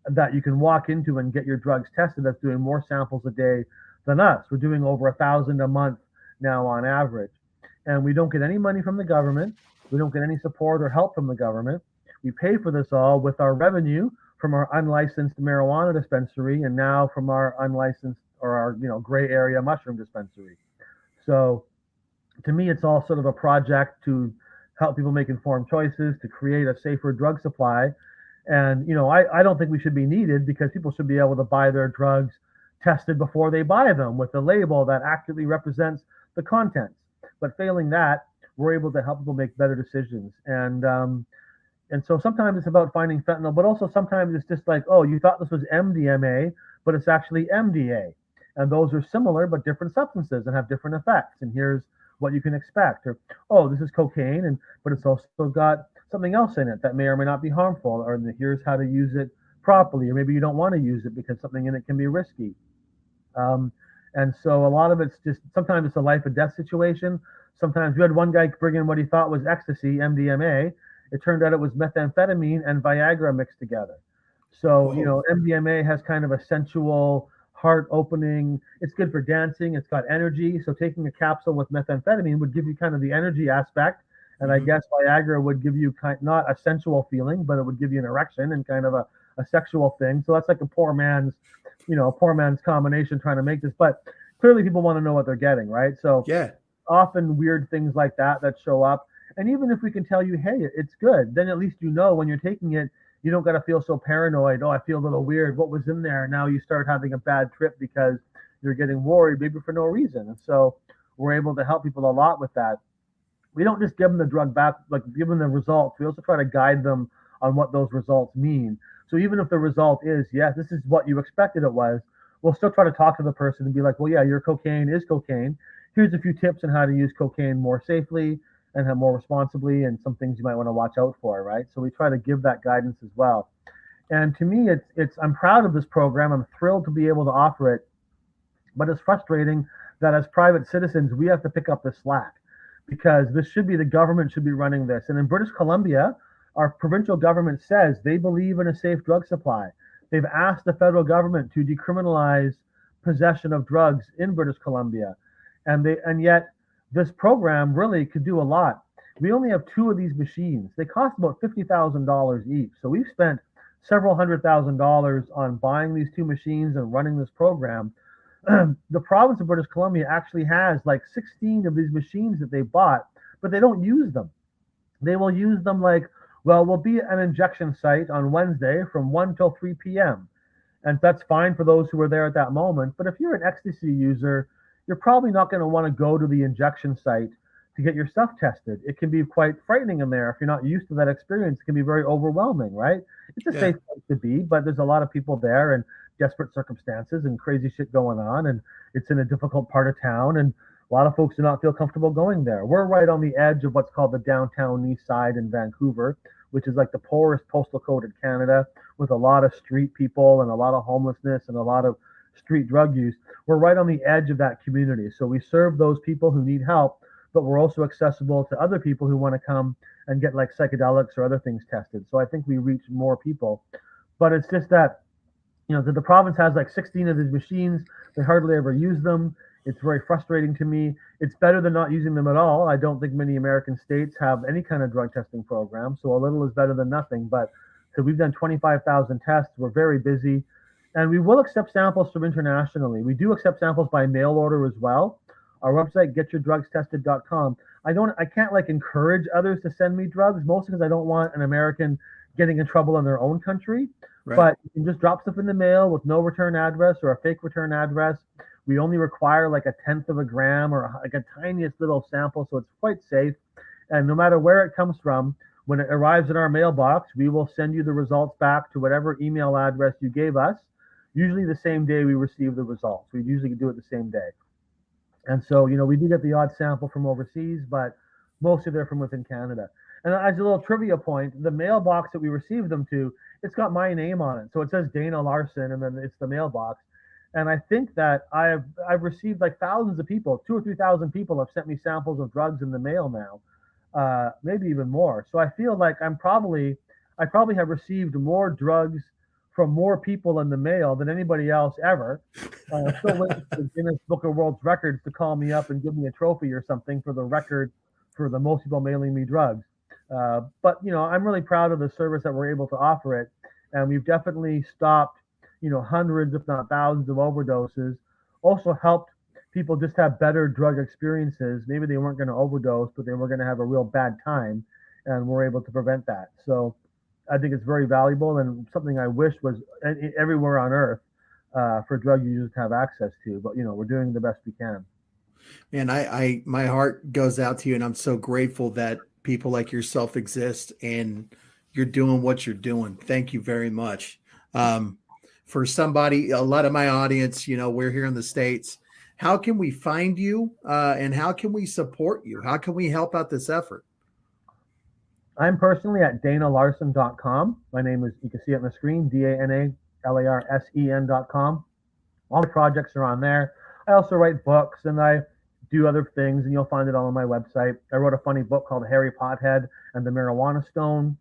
that you can walk into and get your drugs tested that's doing more samples a day than us. We're doing over 1,000 a month now on average. And we don't get any money from the government. We don't get any support or help from the government. We pay for this all with our revenue from our unlicensed marijuana dispensary, and now from our unlicensed, or our gray area mushroom dispensary. So to me, it's all sort of a project to help people make informed choices, to create a safer drug supply. And, I don't think we should be needed, because people should be able to buy their drugs tested before they buy them with a label that accurately represents the contents. But failing that, we're able to help people make better decisions. And so sometimes it's about finding fentanyl, but also sometimes it's just like, oh, you thought this was MDMA, but it's actually MDA. And those are similar but different substances and have different effects. And here's what you can expect. Or, oh, this is cocaine, but it's also got something else in it that may or may not be harmful. Or here's how to use it properly. Or maybe you don't want to use it because something in it can be risky. Um, and so a lot of it's just, sometimes it's a life or death situation. Sometimes we had one guy bring in what he thought was ecstasy, MDMA. It turned out it was methamphetamine and Viagra mixed together. So, Whoa. MDMA has kind of a sensual, heart opening. It's good for dancing. It's got energy. So taking a capsule with methamphetamine would give you kind of the energy aspect. And I Mm-hmm. guess Viagra would give you not a sensual feeling, but it would give you an erection and kind of a sexual thing. So that's like a poor man's combination trying to make this. But clearly people want to know what they're getting, right? So Yeah. often weird things like that show up. And even if we can tell you, hey, it's good, then at least when you're taking it, you don't got to feel so paranoid. Oh, I feel a little weird. What was in there? Now you start having a bad trip because you're getting worried, maybe for no reason. And so we're able to help people a lot with that. We don't just give them the drug back, like give them the results. We also try to guide them on what those results mean. So even if the result is, yes, this is what you expected it was, we'll still try to talk to the person and be like, well, yeah, your cocaine is cocaine. Here's a few tips on how to use cocaine more safely and have more responsibly, and some things you might want to watch out for, right? So we try to give that guidance as well. And to me, it's I'm proud of this program. I'm thrilled to be able to offer it, but it's frustrating that as private citizens, we have to pick up the slack, because the government should be running this. And in British Columbia, our provincial government says they believe in a safe drug supply. They've asked the federal government to decriminalize possession of drugs in British Columbia. And yet this program really could do a lot. We only have two of these machines. They cost about $50,000 each. So we've spent several $100,000 on buying these two machines and running this program. The province of British Columbia actually has like 16 of these machines that they bought, but they don't use them. They will use them like, well, we'll be at an injection site on Wednesday from 1 till 3 p.m. And that's fine for those who are there at that moment. But if you're an ecstasy user, you're probably not going to want to go to the injection site to get your stuff tested. It can be quite frightening in there if you're not used to that experience. It can be very overwhelming, right? It's a Yeah. safe place to be, but there's a lot of people there and desperate circumstances and crazy shit going on, and it's in a difficult part of town, and a lot of folks do not feel comfortable going there. We're right on the edge of what's called the downtown east side in Vancouver, which is like the poorest postal code in Canada, with a lot of street people and a lot of homelessness and a lot of street drug use. We're right on the edge of that community. So we serve those people who need help, but we're also accessible to other people who want to come and get like psychedelics or other things tested. So I think we reach more people. But it's just that, the province has like 16 of these machines. They hardly ever use them. It's very frustrating to me. It's better than not using them at all. I don't think many American states have any kind of drug testing program. So a little is better than nothing. But so we've done 25,000 tests. We're very busy. And we will accept samples from internationally. We do accept samples by mail order as well. Our website, getyourdrugstested.com. I can't like encourage others to send me drugs, mostly because I don't want an American getting in trouble in their own country. Right. But you can just drop stuff in the mail with no return address or a fake return address. We only require like a tenth of a gram or like a tiniest little sample, so it's quite safe. And no matter where it comes from, when it arrives in our mailbox, we will send you the results back to whatever email address you gave us, usually the same day we receive the results. We usually do it the same day. And so, we do get the odd sample from overseas, but mostly they're from within Canada. And as a little trivia point, the mailbox that we receive them to, it's got my name on it. So it says Dana Larsen, and then it's the mailbox. And I think that I've received like thousands of people, 2 or 3 thousand people have sent me samples of drugs in the mail now, maybe even more. So I feel like I probably have received more drugs from more people in the mail than anybody else ever. I'm still waiting for the Guinness Book of World Records to call me up and give me a trophy or something for the record for the most people mailing me drugs. But I'm really proud of the service that we're able to offer it, and we've definitely stopped, hundreds, if not thousands, of overdoses. Also helped people just have better drug experiences. Maybe they weren't going to overdose, but they were going to have a real bad time, and we're able to prevent that. So I think it's very valuable and something I wish was everywhere on earth for drug users to have access to. But we're doing the best we can. And my heart goes out to you, and I'm so grateful that people like yourself exist and you're doing what you're doing. Thank you very much. For somebody, a lot of my audience, we're here in the States. How can we find you and how can we support you? How can we help out this effort? I'm personally at danalarsen.com. My name is, you can see it on the screen, DANALARSEN.com. All the projects are on there. I also write books and I do other things, and you'll find it all on my website. I wrote a funny book called Harry Pothead and the Marijuana Stone.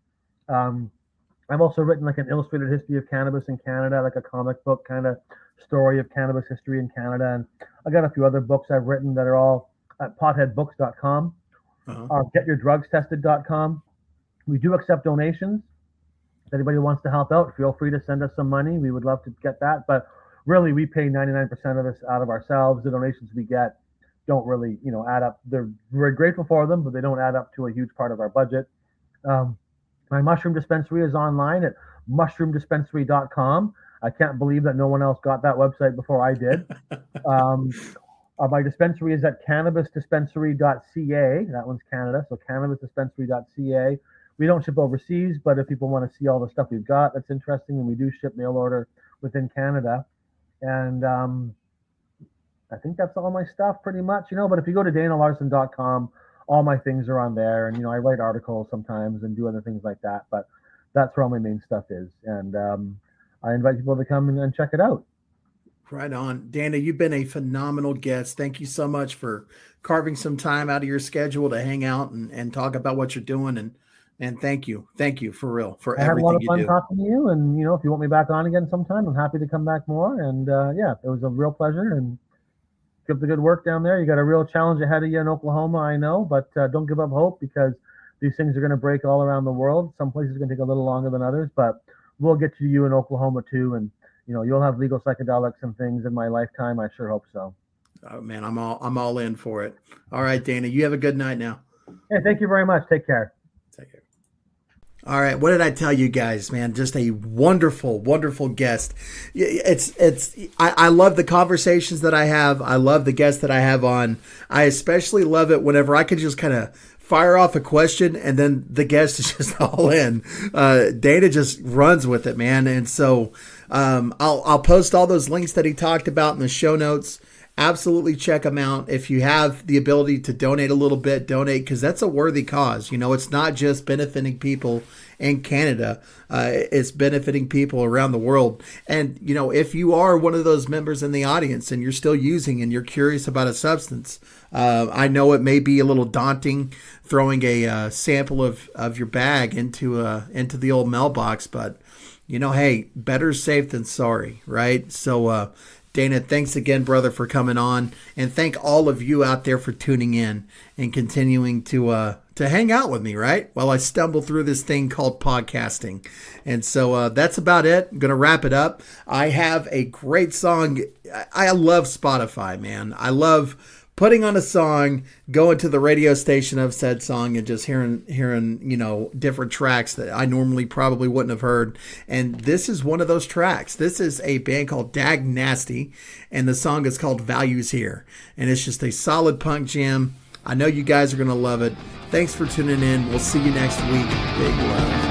I've also written like an illustrated history of cannabis in Canada, like a comic book kind of story of cannabis history in Canada. And I got a few other books I've written that are all at potheadbooks.com or getyourdrugstested.com. We do accept donations. If anybody wants to help out, feel free to send us some money. We would love to get that. But really, we pay 99% of this out of ourselves. The donations we get don't really, add up. They're very grateful for them, but they don't add up to a huge part of our budget. My mushroom dispensary is online at mushroomdispensary.com. I can't believe that no one else got that website before I did. My dispensary is at cannabisdispensary.ca. That one's Canada, so cannabisdispensary.ca. We don't ship overseas, but if people want to see all the stuff we've got, that's interesting, and we do ship mail order within Canada. And I think that's all my stuff pretty much, but if you go to danalarsen.com, all my things are on there. And, I write articles sometimes and do other things like that, but that's where all my main stuff is. And I invite people to come and check it out. Right on. Dana, you've been a phenomenal guest. Thank you so much for carving some time out of your schedule to hang out and talk about what you're doing. And thank you. Thank you for real, for everything you do. I had a lot of fun talking to you. And, if you want me back on again sometime, I'm happy to come back more. And yeah, it was a real pleasure. And keep up the good work down there. You got a real challenge ahead of you in Oklahoma, I know, but don't give up hope, because these things are going to break all around the world. Some places are going to take a little longer than others, but we'll get to you in Oklahoma too, and you'll have legal psychedelics and things in my lifetime. I sure hope so. Oh man, I'm all in for it. All right, Dana, you have a good night now. Hey, thank you very much. Take care. Take care. All right, what did I tell you guys, man? Just a wonderful, wonderful guest. I love the conversations that I have. I love the guests that I have on. I especially love it whenever I can just kind of fire off a question and then the guest is just all in. Dana just runs with it, man. And so I'll post all those links that he talked about in the show notes. Absolutely check them out. If you have the ability to donate a little bit, donate, because that's a worthy cause. It's not just benefiting people in Canada. It's benefiting people around the world. And, if you are one of those members in the audience and you're still using and you're curious about a substance, I know it may be a little daunting throwing a sample of your bag into the old mailbox, but, hey, better safe than sorry, right? So, Dana, thanks again, brother, for coming on, and thank all of you out there for tuning in and continuing to hang out with me, right? While I stumble through this thing called podcasting. And so that's about it. I'm going to wrap it up. I have a great song. I love Spotify, man. I love putting on a song, going to the radio station of said song and just hearing, different tracks that I normally probably wouldn't have heard. And this is one of those tracks. This is a band called Dag Nasty, and the song is called Values Here. And it's just a solid punk jam. I know you guys are going to love it. Thanks for tuning in. We'll see you next week. Big love.